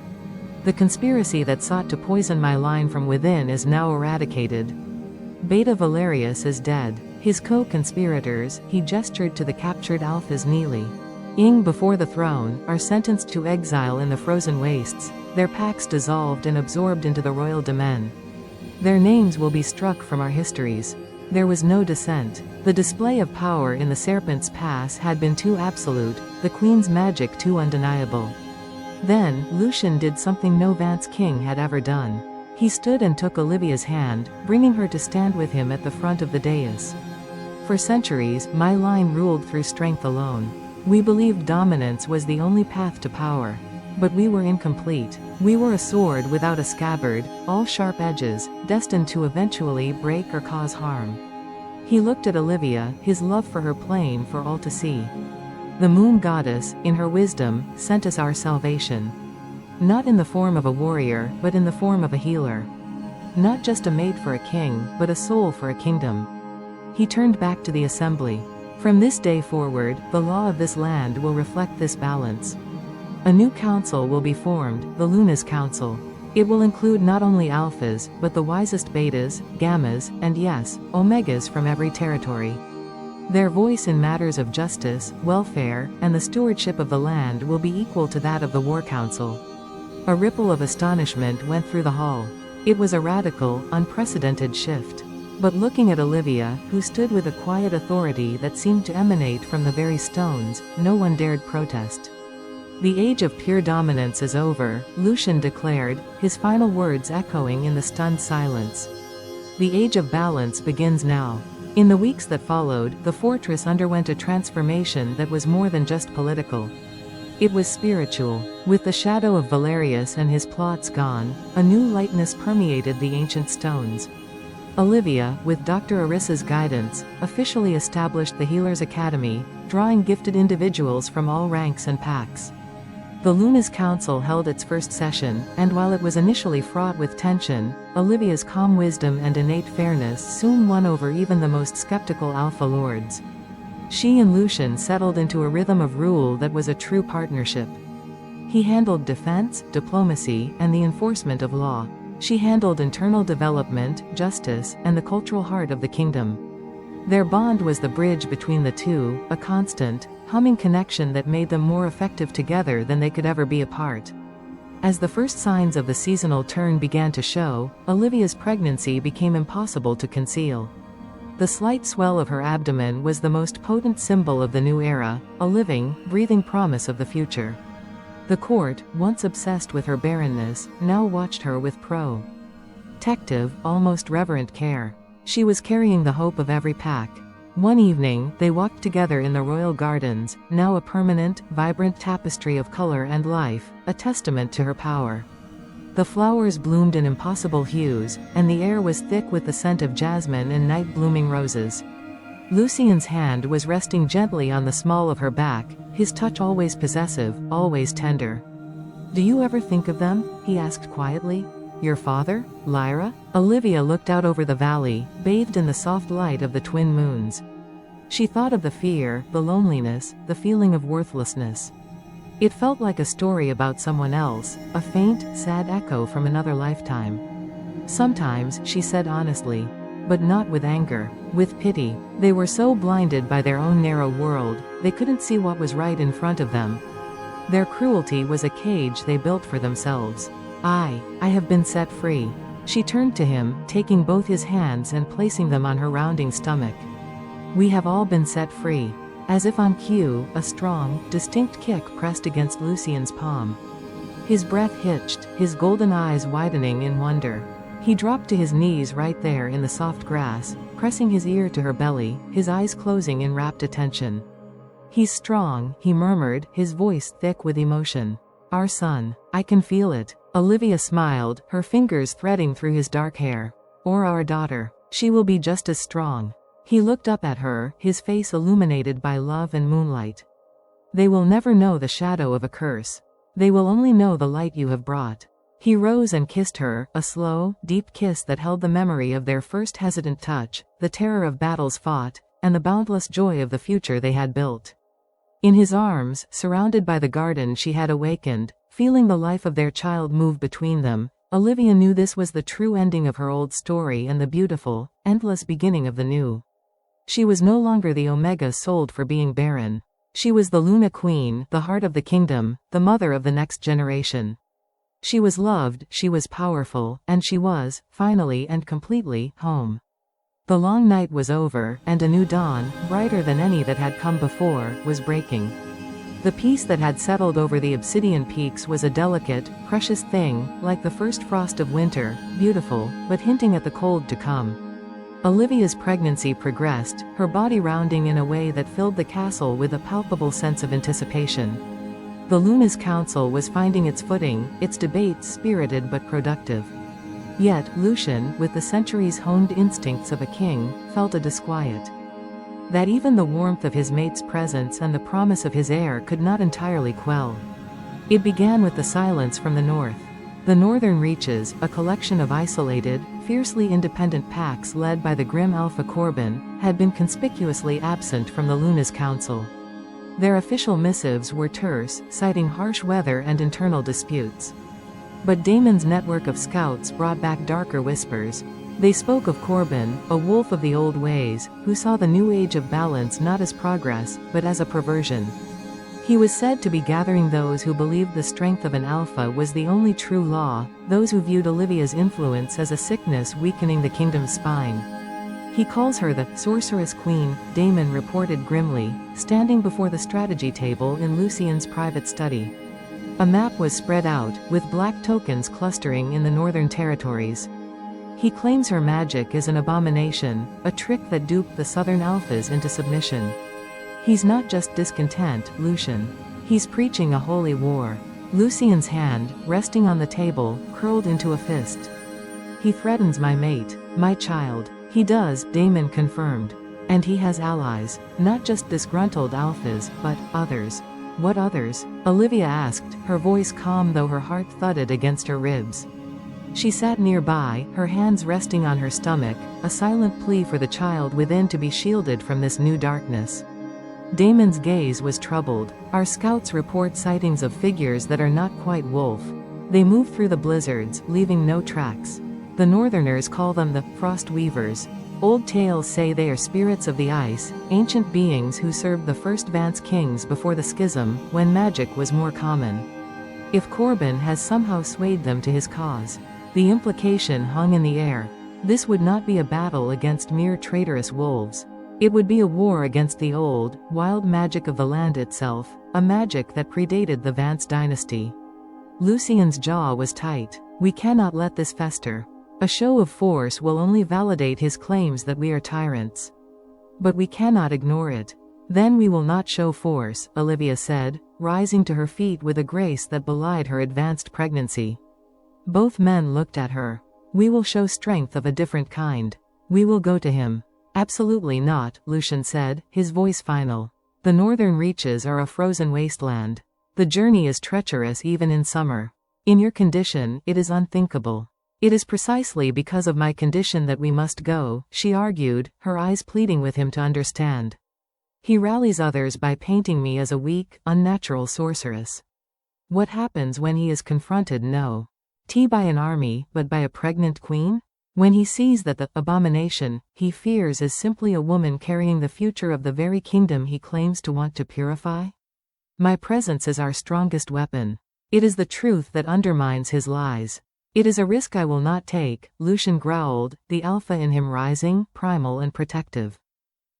The conspiracy that sought to poison my line from within is now eradicated. Beta Valerius is dead. His co-conspirators, he gestured to the captured Alphas kneeling before the throne, are sentenced to exile in the frozen wastes, their packs dissolved and absorbed into the royal domain. Their names will be struck from our histories. There was no dissent. The display of power in the Serpent's pass had been too absolute, the Queen's magic too undeniable. Then, Lucien did something no Vance King had ever done. He stood and took Olivia's hand, bringing her to stand with him at the front of the dais. For centuries, my line ruled through strength alone. We believed dominance was the only path to power. But we were incomplete. We were a sword without a scabbard, all sharp edges, destined to eventually break or cause harm. He looked at Olivia, his love for her plain for all to see. The moon goddess, in her wisdom, sent us our salvation. Not in the form of a warrior, but in the form of a healer. Not just a mate for a king, but a soul for a kingdom. He turned back to the assembly. From this day forward, the law of this land will reflect this balance. A new council will be formed, the Luna's Council. It will include not only alphas, but the wisest betas, gammas, and yes, omegas from every territory. Their voice in matters of justice, welfare, and the stewardship of the land will be equal to that of the War Council. A ripple of astonishment went through the hall. It was a radical, unprecedented shift. But looking at Olivia, who stood with a quiet authority that seemed to emanate from the very stones, no one dared protest. The age of pure dominance is over, Lucien declared, his final words echoing in the stunned silence. The age of balance begins now. In the weeks that followed, the fortress underwent a transformation that was more than just political. It was spiritual. With the shadow of Valerius and his plots gone, a new lightness permeated the ancient stones. Olivia, with Dr. Arissa's guidance, officially established the Healers' Academy, drawing gifted individuals from all ranks and packs. The Luna's Council held its first session, and while it was initially fraught with tension, Olivia's calm wisdom and innate fairness soon won over even the most skeptical Alpha Lords. She and Lucien settled into a rhythm of rule that was a true partnership. He handled defense, diplomacy, and the enforcement of law. She handled internal development, justice, and the cultural heart of the kingdom. Their bond was the bridge between the two, a constant, humming connection that made them more effective together than they could ever be apart. As the first signs of the seasonal turn began to show, Olivia's pregnancy became impossible to conceal. The slight swell of her abdomen was the most potent symbol of the new era, a living, breathing promise of the future. The court, once obsessed with her barrenness, now watched her with protective, almost reverent care. She was carrying the hope of every pack. One evening, they walked together in the royal gardens, now a permanent, vibrant tapestry of color and life, a testament to her power. The flowers bloomed in impossible hues, and the air was thick with the scent of jasmine and night-blooming roses. Lucien's hand was resting gently on the small of her back, his touch always possessive, always tender. "Do you ever think of them?" he asked quietly. "Your father, Lyra?" Olivia looked out over the valley, bathed in the soft light of the twin moons. She thought of the fear, the loneliness, the feeling of worthlessness. It felt like a story about someone else, a faint, sad echo from another lifetime. Sometimes, she said honestly. But not with anger, with pity. They were so blinded by their own narrow world, they couldn't see what was right in front of them. Their cruelty was a cage they built for themselves. I have been set free." She turned to him, taking both his hands and placing them on her rounding stomach. "We have all been set free." As if on cue, a strong, distinct kick pressed against Lucien's palm. His breath hitched, his golden eyes widening in wonder. He dropped to his knees right there in the soft grass, pressing his ear to her belly, his eyes closing in rapt attention. "He's strong," he murmured, his voice thick with emotion. "Our son. I can feel it." Olivia smiled, her fingers threading through his dark hair. "Or our daughter. She will be just as strong." He looked up at her, his face illuminated by love and moonlight. "They will never know the shadow of a curse. They will only know the light you have brought." He rose and kissed her, a slow, deep kiss that held the memory of their first hesitant touch, the terror of battles fought, and the boundless joy of the future they had built. In his arms, surrounded by the garden she had awakened, feeling the life of their child move between them, Olivia knew this was the true ending of her old story and the beautiful, endless beginning of the new. She was no longer the Omega sold for being barren. She was the Luna Queen, the heart of the kingdom, the mother of the next generation. She was loved, she was powerful, and she was, finally and completely, home. The long night was over, and a new dawn, brighter than any that had come before, was breaking. The peace that had settled over the obsidian peaks was a delicate, precious thing, like the first frost of winter, beautiful, but hinting at the cold to come. Olivia's pregnancy progressed, her body rounding in a way that filled the castle with a palpable sense of anticipation. The Luna's council was finding its footing, its debates spirited but productive. Yet, Lucien, with the centuries-honed instincts of a king, felt a disquiet. That even the warmth of his mate's presence and the promise of his heir could not entirely quell. It began with the silence from the north. The northern reaches, a collection of isolated, fiercely independent packs led by the grim Alpha Corbin, had been conspicuously absent from the Luna's council. Their official missives were terse, citing harsh weather and internal disputes. But Damon's network of scouts brought back darker whispers. They spoke of Corbin, a wolf of the old ways, who saw the new age of balance not as progress, but as a perversion. He was said to be gathering those who believed the strength of an alpha was the only true law, those who viewed Olivia's influence as a sickness weakening the kingdom's spine. He calls her the Sorceress Queen, Damon reported grimly, standing before the strategy table in Lucien's private study. A map was spread out, with black tokens clustering in the northern territories. He claims her magic is an abomination, a trick that duped the southern alphas into submission. He's not just discontent, Lucien. He's preaching a holy war. Lucien's hand, resting on the table, curled into a fist. He threatens my mate, my child. He does, Damon confirmed. And he has allies, not just disgruntled alphas, but others. What others? Olivia asked, her voice calm though her heart thudded against her ribs. She sat nearby, her hands resting on her stomach, a silent plea for the child within to be shielded from this new darkness. Damon's gaze was troubled. Our scouts report sightings of figures that are not quite wolf. They move through the blizzards, leaving no tracks. The northerners call them the Frost Weavers. Old tales say they are spirits of the ice, ancient beings who served the first Vance kings before the schism, when magic was more common. If Corbin has somehow swayed them to his cause. The implication hung in the air. This would not be a battle against mere traitorous wolves. It would be a war against the old, wild magic of the land itself, a magic that predated the Vance dynasty. Lucien's jaw was tight. We cannot let this fester. A show of force will only validate his claims that we are tyrants. But we cannot ignore it. Then we will not show force, Olivia said, rising to her feet with a grace that belied her advanced pregnancy. Both men looked at her. We will show strength of a different kind. We will go to him. Absolutely not, Lucien said, his voice final. The northern reaches are a frozen wasteland. The journey is treacherous even in summer. In your condition, it is unthinkable. It is precisely because of my condition that we must go, she argued, her eyes pleading with him to understand. He rallies others by painting me as a weak, unnatural sorceress. What happens when he is confronted? No. By an army, but by a pregnant queen? When he sees that the abomination he fears is simply a woman carrying the future of the very kingdom he claims to want to purify? My presence is our strongest weapon. It is the truth that undermines his lies. It is a risk I will not take, Lucien growled, the alpha in him rising, primal and protective.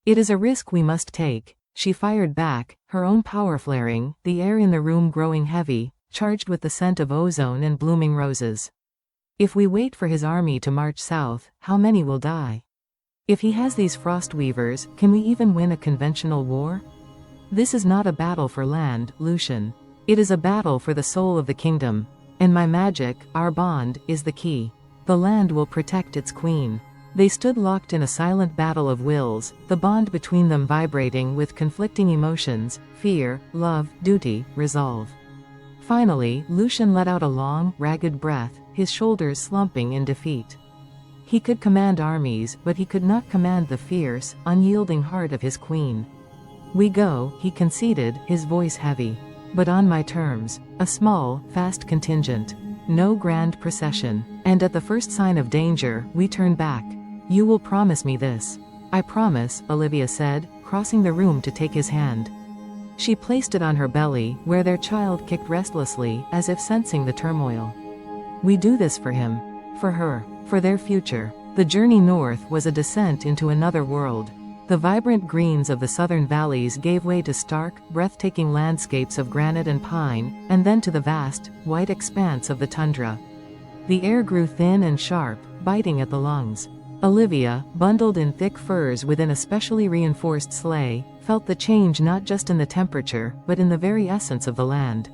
It is a risk we must take, she fired back, her own power flaring, the air in the room growing heavy, charged with the scent of ozone and blooming roses. If we wait for his army to march south, how many will die? If he has these frost weavers, can we even win a conventional war? This is not a battle for land, Lucien. It is a battle for the soul of the kingdom. And my magic, our bond, is the key. The land will protect its queen. They stood locked in a silent battle of wills, the bond between them vibrating with conflicting emotions, fear, love, duty, resolve. Finally, Lucien let out a long, ragged breath, his shoulders slumping in defeat. He could command armies, but he could not command the fierce, unyielding heart of his queen. "We go," he conceded, his voice heavy. "But on my terms. A small, fast contingent. No grand procession. And at the first sign of danger, we turn back. You will promise me this." "I promise," Olivia said, crossing the room to take his hand. She placed it on her belly, where their child kicked restlessly, as if sensing the turmoil. "We do this for him. For her. For their future." The journey north was a descent into another world. The vibrant greens of the southern valleys gave way to stark, breathtaking landscapes of granite and pine, and then to the vast, white expanse of the tundra. The air grew thin and sharp, biting at the lungs. Olivia, bundled in thick furs within a specially reinforced sleigh, felt the change not just in the temperature, but in the very essence of the land.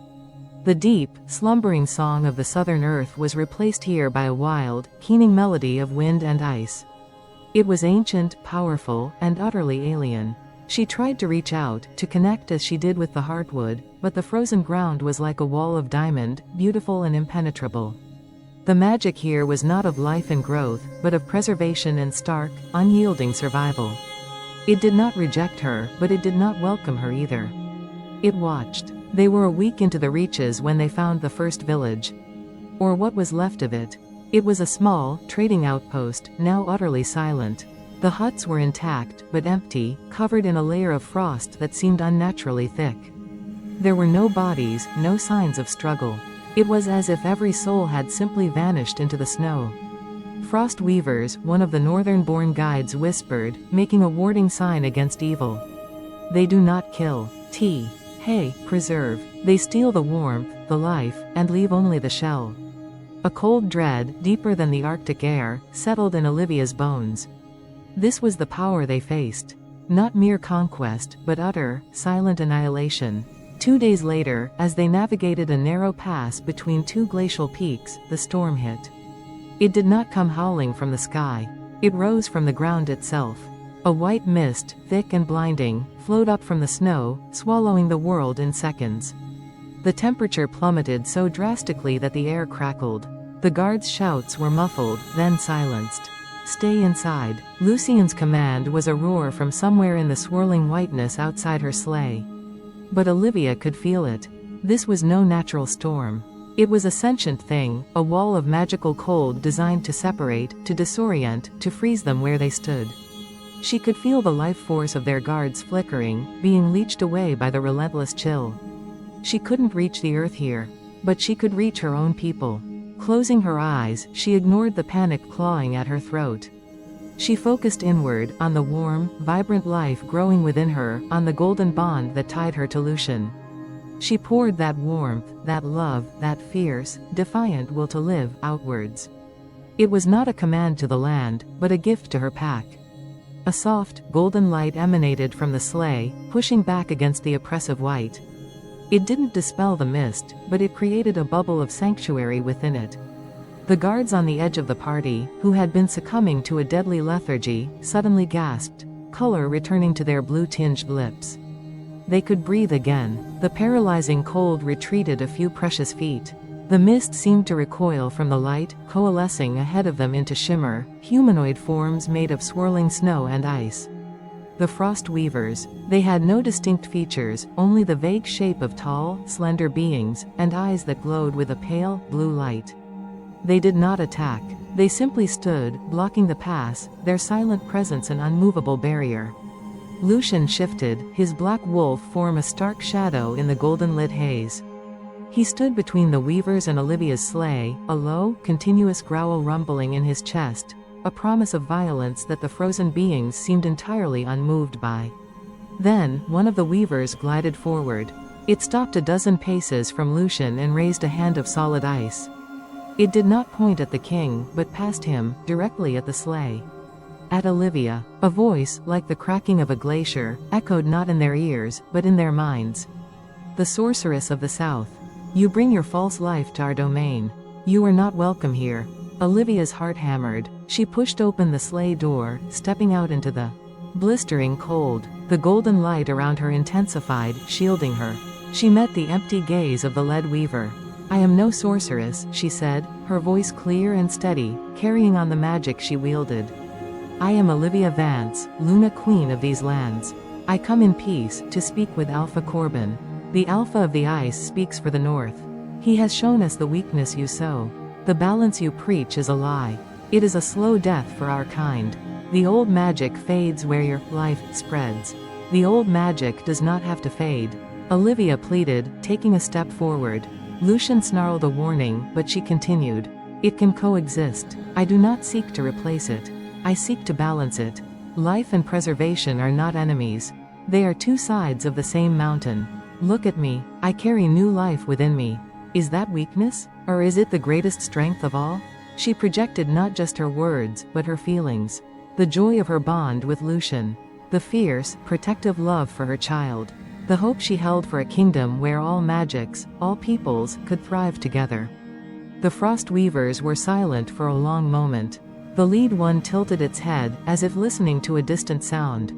The deep, slumbering song of the southern earth was replaced here by a wild, keening melody of wind and ice. It was ancient, powerful, and utterly alien. She tried to reach out, to connect as she did with the heartwood, but the frozen ground was like a wall of diamond, beautiful and impenetrable. The magic here was not of life and growth, but of preservation and stark, unyielding survival. It did not reject her, but it did not welcome her either. It watched. They were a week into the reaches when they found the first village. Or what was left of it. It was a small, trading outpost, now utterly silent. The huts were intact, but empty, covered in a layer of frost that seemed unnaturally thick. There were no bodies, no signs of struggle. It was as if every soul had simply vanished into the snow. "Frost weavers," one of the northern-born guides whispered, making a warding sign against evil. "They do not kill. Preserve. They steal the warmth, the life, and leave only the shell." A cold dread, deeper than the Arctic air, settled in Olivia's bones. This was the power they faced. Not mere conquest, but utter, silent annihilation. 2 days later, as they navigated a narrow pass between two glacial peaks, the storm hit. It did not come howling from the sky. It rose from the ground itself. A white mist, thick and blinding, flowed up from the snow, swallowing the world in seconds. The temperature plummeted so drastically that the air crackled. The guards' shouts were muffled, then silenced. "Stay inside." Lucien's command was a roar from somewhere in the swirling whiteness outside her sleigh. But Olivia could feel it. This was no natural storm. It was a sentient thing, a wall of magical cold designed to separate, to disorient, to freeze them where they stood. She could feel the life force of their guards flickering, being leached away by the relentless chill. She couldn't reach the earth here. But she could reach her own people. Closing her eyes, she ignored the panic clawing at her throat. She focused inward, on the warm, vibrant life growing within her, on the golden bond that tied her to Lucien. She poured that warmth, that love, that fierce, defiant will to live, outwards. It was not a command to the land, but a gift to her pack. A soft, golden light emanated from the sleigh, pushing back against the oppressive white. It didn't dispel the mist, but it created a bubble of sanctuary within it. The guards on the edge of the party, who had been succumbing to a deadly lethargy, suddenly gasped, color returning to their blue-tinged lips. They could breathe again. The paralyzing cold retreated a few precious feet. The mist seemed to recoil from the light, coalescing ahead of them into shimmer, humanoid forms made of swirling snow and ice. The frost weavers. They had no distinct features, only the vague shape of tall, slender beings, and eyes that glowed with a pale, blue light. They did not attack. They simply stood, blocking the pass, their silent presence an unmovable barrier. Lucien shifted, his black wolf form a stark shadow in the golden-lit haze. He stood between the weavers and Olivia's sleigh, a low, continuous growl rumbling in his chest, a promise of violence that the frozen beings seemed entirely unmoved by. Then, one of the weavers glided forward. It stopped a dozen paces from Lucien and raised a hand of solid ice. It did not point at the king, but past him, directly at the sleigh. At Olivia. A voice, like the cracking of a glacier, echoed not in their ears, but in their minds. "The sorceress of the south. You bring your false life to our domain. You are not welcome here." Olivia's heart hammered. She pushed open the sleigh door, stepping out into the blistering cold. The golden light around her intensified, shielding her. She met the empty gaze of the lead weaver. "I am no sorceress," she said, her voice clear and steady, carrying on the magic she wielded. "I am Olivia Vance, Luna Queen of these lands. I come in peace, to speak with Alpha Corbin. The Alpha of the Ice speaks for the North. He has shown us the weakness you sow. The balance you preach is a lie. It is a slow death for our kind. The old magic fades where your life spreads. The old magic does not have to fade." Olivia pleaded, taking a step forward. Lucien snarled a warning, but she continued. "It can coexist. I do not seek to replace it. I seek to balance it. Life and preservation are not enemies. They are two sides of the same mountain. Look at me. I carry new life within me. Is that weakness? Or is it the greatest strength of all?" She projected not just her words, but her feelings. The joy of her bond with Lucien. The fierce, protective love for her child. The hope she held for a kingdom where all magics, all peoples, could thrive together. The Frost Weavers were silent for a long moment. The lead one tilted its head, as if listening to a distant sound.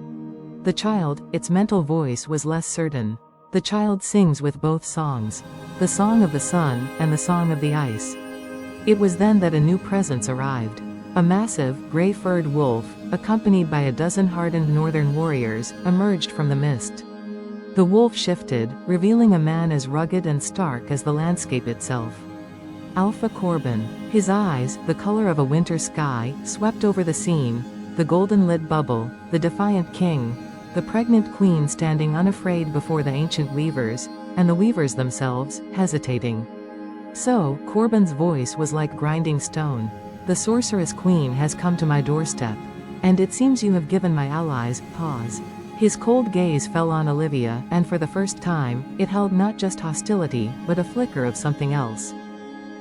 The child, its mental voice was less certain. The child sings with both songs. The song of the sun, and the song of the ice. It was then that a new presence arrived. A massive, gray-furred wolf, accompanied by a dozen hardened northern warriors, emerged from the mist. The wolf shifted, revealing a man as rugged and stark as the landscape itself. Alpha Corbin. His eyes, the color of a winter sky, swept over the scene, the golden-lit bubble, the defiant king, the pregnant queen standing unafraid before the ancient weavers, and the weavers themselves, hesitating. "So," Corbin's voice was like grinding stone. "The sorceress queen has come to my doorstep. And it seems you have given my allies pause." His cold gaze fell on Olivia, and for the first time, it held not just hostility, but a flicker of something else.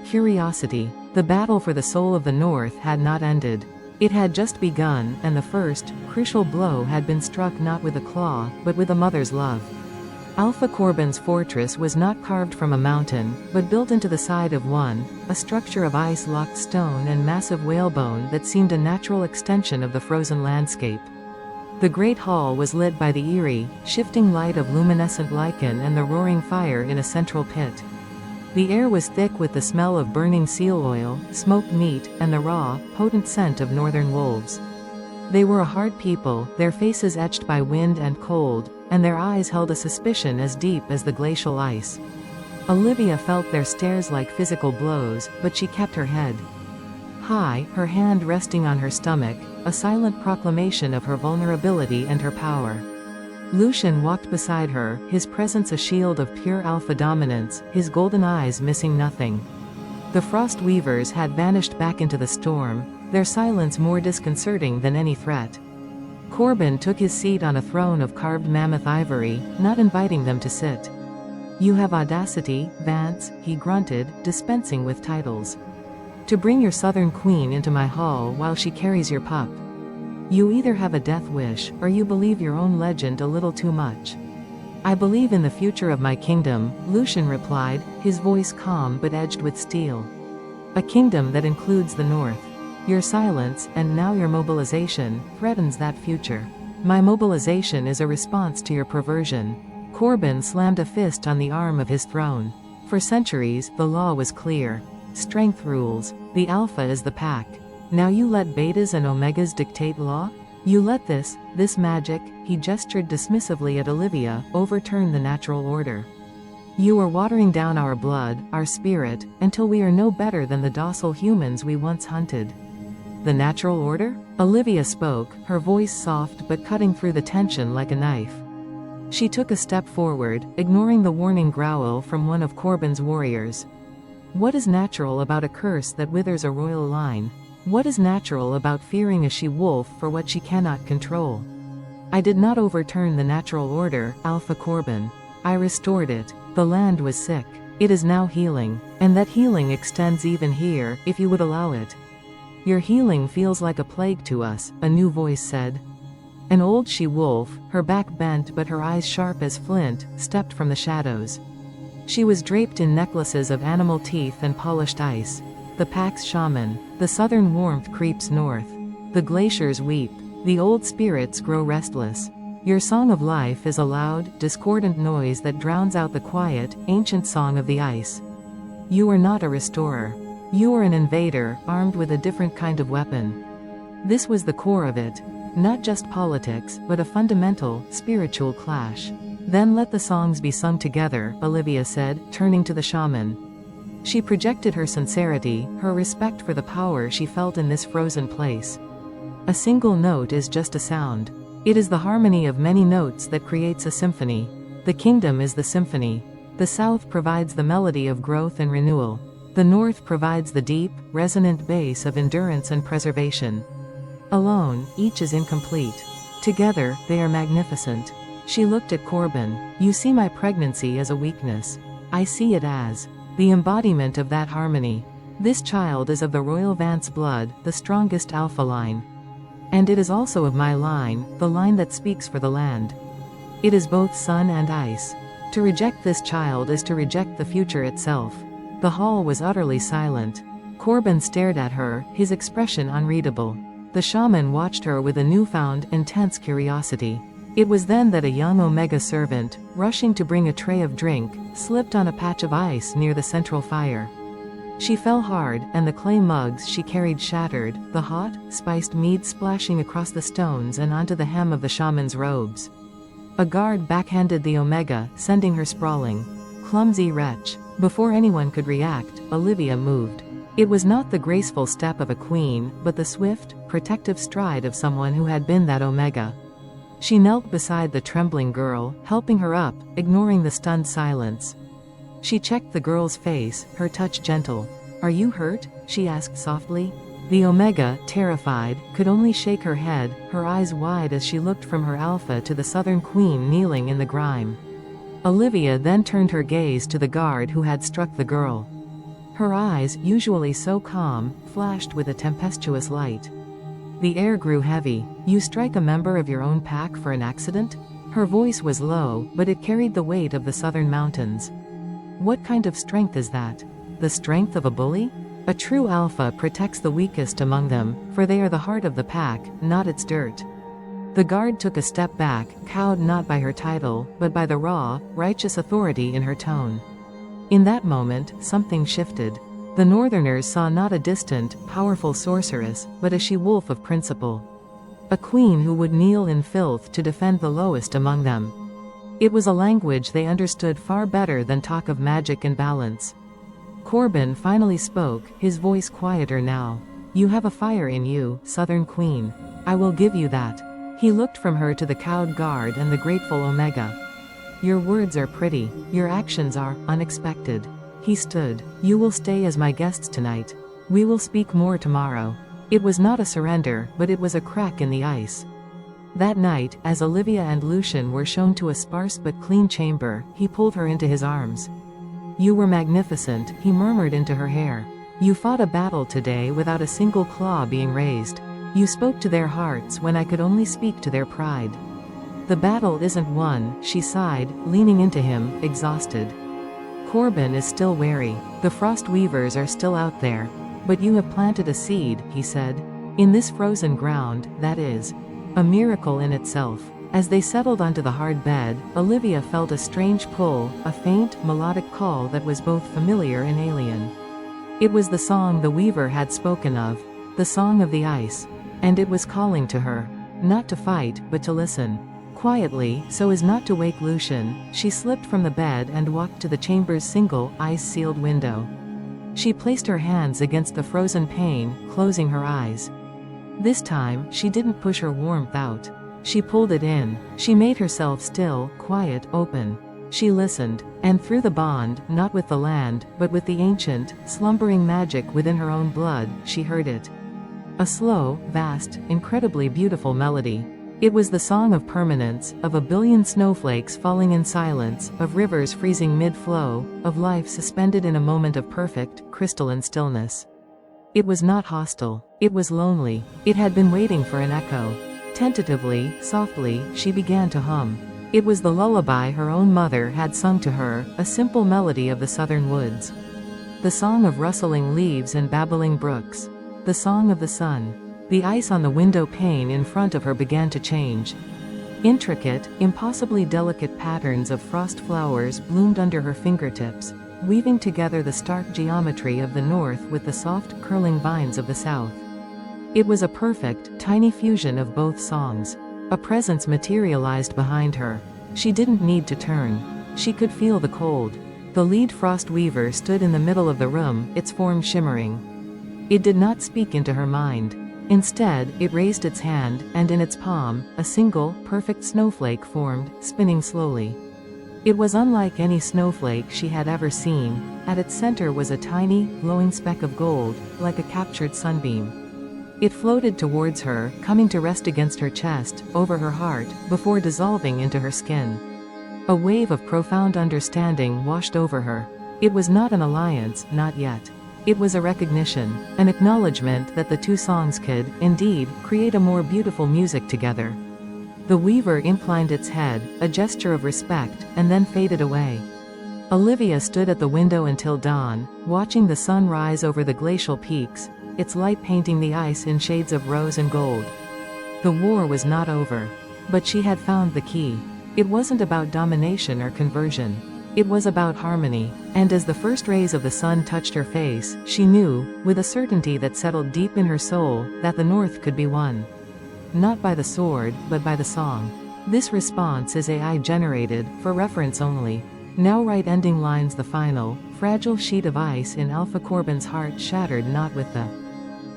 Curiosity. The battle for the soul of the North had not ended. It had just begun, and the first, crucial blow had been struck not with a claw, but with a mother's love. Alpha Corbin's fortress was not carved from a mountain, but built into the side of one, a structure of ice-locked stone and massive whalebone that seemed a natural extension of the frozen landscape. The great hall was lit by the eerie, shifting light of luminescent lichen and the roaring fire in a central pit. The air was thick with the smell of burning seal oil, smoked meat, and the raw, potent scent of northern wolves. They were a hard people, their faces etched by wind and cold, and their eyes held a suspicion as deep as the glacial ice. Olivia felt their stares like physical blows, but she kept her head high, her hand resting on her stomach, a silent proclamation of her vulnerability and her power. Lucien walked beside her, his presence a shield of pure alpha dominance, his golden eyes missing nothing. The Frost Weavers had vanished back into the storm, their silence more disconcerting than any threat. Corbin took his seat on a throne of carved mammoth ivory, not inviting them to sit. "You have audacity, Vance," he grunted, dispensing with titles. "To bring your southern queen into my hall while she carries your pup. You either have a death wish, or you believe your own legend a little too much." "I believe in the future of my kingdom," Lucien replied, his voice calm but edged with steel. "A kingdom that includes the North. Your silence, and now your mobilization, threatens that future. My mobilization is a response to your perversion." Corbin slammed a fist on the arm of his throne. For centuries, the law was clear. Strength rules. The alpha is the pack. Now you let betas and omegas dictate law? You let this magic, he gestured dismissively at Olivia, overturn the natural order. You are watering down our blood, our spirit, until we are no better than the docile humans we once hunted. The natural order? Olivia spoke, her voice soft but cutting through the tension like a knife. She took a step forward, ignoring the warning growl from one of Corbin's warriors. What is natural about a curse that withers a royal line? What is natural about fearing a she-wolf for what she cannot control? I did not overturn the natural order, Alpha Corbin. I restored it. The land was sick. It is now healing. And that healing extends even here, if you would allow it. Your healing feels like a plague to us, a new voice said. An old she-wolf, her back bent but her eyes sharp as flint, stepped from the shadows. She was draped in necklaces of animal teeth and polished ice. The pack's shaman. The southern warmth creeps north. The glaciers weep. The old spirits grow restless. Your song of life is a loud, discordant noise that drowns out the quiet, ancient song of the ice. You are not a restorer. You are an invader, armed with a different kind of weapon. This was the core of it. Not just politics, but a fundamental, spiritual clash. Then let the songs be sung together, Olivia said, turning to the shaman. She projected her sincerity, her respect for the power she felt in this frozen place. A single note is just a sound. It is the harmony of many notes that creates a symphony. The kingdom is the symphony. The south provides the melody of growth and renewal. The north provides the deep, resonant bass of endurance and preservation. Alone, each is incomplete. Together, they are magnificent. She looked at Corbin. You see my pregnancy as a weakness. I see it as the embodiment of that harmony. This child is of the royal Vance blood, the strongest alpha line. And it is also of my line, the line that speaks for the land. It is both sun and ice. To reject this child is to reject the future itself. The hall was utterly silent. Corbin stared at her, his expression unreadable. The shaman watched her with a newfound, intense curiosity. It was then that a young Omega servant, rushing to bring a tray of drink, slipped on a patch of ice near the central fire. She fell hard, and the clay mugs she carried shattered, the hot, spiced mead splashing across the stones and onto the hem of the shaman's robes. A guard backhanded the Omega, sending her sprawling. Clumsy wretch. Before anyone could react, Olivia moved. It was not the graceful step of a queen, but the swift, protective stride of someone who had been that Omega. She knelt beside the trembling girl, helping her up, ignoring the stunned silence. She checked the girl's face, her touch gentle. Are you hurt? She asked softly. The Omega, terrified, could only shake her head, her eyes wide as she looked from her alpha to the southern queen kneeling in the grime. Olivia then turned her gaze to the guard who had struck the girl. Her eyes, usually so calm, flashed with a tempestuous light. The air grew heavy. You strike a member of your own pack for an accident? Her voice was low, but it carried the weight of the southern mountains. What kind of strength is that? The strength of a bully? A true alpha protects the weakest among them, for they are the heart of the pack, not its dirt. The guard took a step back, cowed not by her title, but by the raw, righteous authority in her tone. In that moment, something shifted. The northerners saw not a distant, powerful sorceress, but a she-wolf of principle. A queen who would kneel in filth to defend the lowest among them. It was a language they understood far better than talk of magic and balance. Corbin finally spoke, his voice quieter now. You have a fire in you, Southern Queen. I will give you that. He looked from her to the cowed guard and the grateful Omega. Your words are pretty, your actions are unexpected. He stood. You will stay as my guests tonight. We will speak more tomorrow. It was not a surrender, but it was a crack in the ice. That night, as Olivia and Lucien were shown to a sparse but clean chamber, he pulled her into his arms. You were magnificent, he murmured into her hair. You fought a battle today without a single claw being raised. You spoke to their hearts when I could only speak to their pride. The battle isn't won, she sighed, leaning into him, exhausted. Corbin is still wary. The frost weavers are still out there. But you have planted a seed, he said. In this frozen ground, that is. A miracle in itself. As they settled onto the hard bed, Olivia felt a strange pull, a faint, melodic call that was both familiar and alien. It was the song the weaver had spoken of. The song of the ice. And it was calling to her. Not to fight, but to listen. Quietly, so as not to wake Lucien, she slipped from the bed and walked to the chamber's single, ice-sealed window. She placed her hands against the frozen pane, closing her eyes. This time, she didn't push her warmth out. She pulled it in. She made herself still, quiet, open. She listened, and through the bond, not with the land, but with the ancient, slumbering magic within her own blood, she heard it. A slow, vast, incredibly beautiful melody. It was the song of permanence, of a billion snowflakes falling in silence, of rivers freezing mid-flow, of life suspended in a moment of perfect, crystalline stillness. It was not hostile. It was lonely. It had been waiting for an echo. Tentatively, softly, she began to hum. It was the lullaby her own mother had sung to her, a simple melody of the southern woods. The song of rustling leaves and babbling brooks. The song of the sun. The ice on the window pane in front of her began to change. Intricate, impossibly delicate patterns of frost flowers bloomed under her fingertips, weaving together the stark geometry of the north with the soft, curling vines of the south. It was a perfect, tiny fusion of both songs. A presence materialized behind her. She didn't need to turn. She could feel the cold. The lead frost weaver stood in the middle of the room, its form shimmering. It did not speak into her mind. Instead, it raised its hand, and in its palm, a single, perfect snowflake formed, spinning slowly. It was unlike any snowflake she had ever seen. At its center was a tiny, glowing speck of gold, like a captured sunbeam. It floated towards her, coming to rest against her chest, over her heart, before dissolving into her skin. A wave of profound understanding washed over her. It was not an alliance, not yet. It was a recognition, an acknowledgement that the two songs could, indeed, create a more beautiful music together. The weaver inclined its head, a gesture of respect, and then faded away. Olivia stood at the window until dawn, watching the sun rise over the glacial peaks, its light painting the ice in shades of rose and gold. The war was not over. But she had found the key. It wasn't about domination or conversion. It was about harmony, and as the first rays of the sun touched her face, she knew, with a certainty that settled deep in her soul, that the North could be won. Not by the sword, but by the song. This response is AI generated, for reference only. Now write ending lines. The final, fragile sheet of ice in Alpha Corbin's heart shattered not with the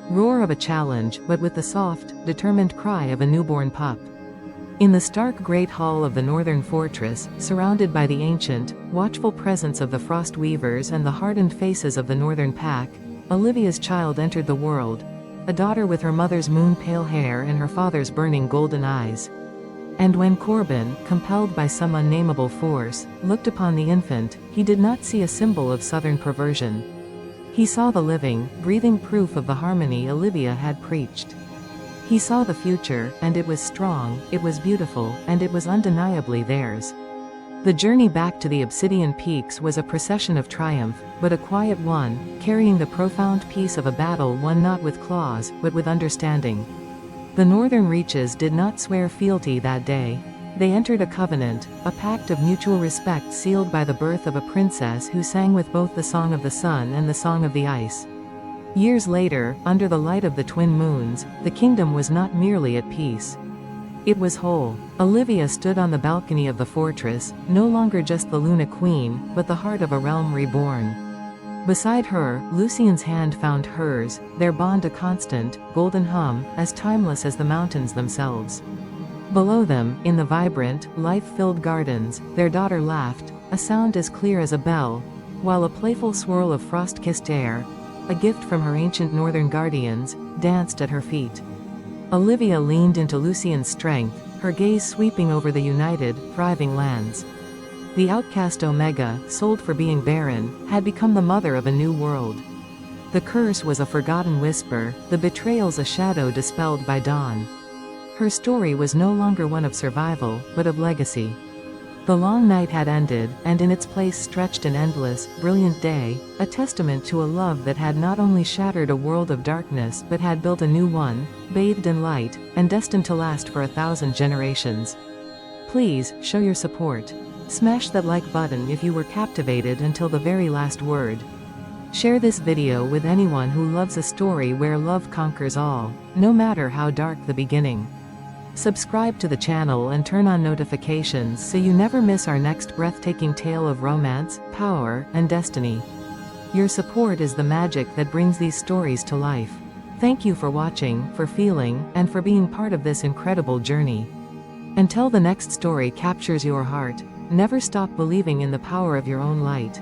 roar of a challenge, but with the soft, determined cry of a newborn pup. In the stark great hall of the northern fortress, surrounded by the ancient, watchful presence of the frost weavers and the hardened faces of the northern pack, Olivia's child entered the world, a daughter with her mother's moon-pale hair and her father's burning golden eyes. And when Corbin, compelled by some unnameable force, looked upon the infant, he did not see a symbol of southern perversion. He saw the living, breathing proof of the harmony Olivia had preached. He saw the future, and it was strong, it was beautiful, and it was undeniably theirs. The journey back to the Obsidian Peaks was a procession of triumph, but a quiet one, carrying the profound peace of a battle won not with claws, but with understanding. The northern reaches did not swear fealty that day. They entered a covenant, a pact of mutual respect sealed by the birth of a princess who sang with both the Song of the Sun and the Song of the Ice. Years later, under the light of the twin moons, the kingdom was not merely at peace. It was whole. Olivia stood on the balcony of the fortress, no longer just the Luna Queen, but the heart of a realm reborn. Beside her, Lucien's hand found hers, their bond a constant, golden hum, as timeless as the mountains themselves. Below them, in the vibrant, life-filled gardens, their daughter laughed, a sound as clear as a bell, while a playful swirl of frost-kissed air, a gift from her ancient northern guardians, danced at her feet. Olivia leaned into Lucien's strength, her gaze sweeping over the united, thriving lands. The outcast Omega, sold for being barren, had become the mother of a new world. The curse was a forgotten whisper, the betrayals a shadow dispelled by dawn. Her story was no longer one of survival, but of legacy. The long night had ended, and in its place stretched an endless, brilliant day, a testament to a love that had not only shattered a world of darkness but had built a new one, bathed in light, and destined to last for 1,000 generations. Please, show your support. Smash that like button if you were captivated until the very last word. Share this video with anyone who loves a story where love conquers all, no matter how dark the beginning. Subscribe to the channel and turn on notifications so you never miss our next breathtaking tale of romance, power, and destiny. Your support is the magic that brings these stories to life. Thank you for watching, for feeling, and for being part of this incredible journey. Until the next story captures your heart, never stop believing in the power of your own light.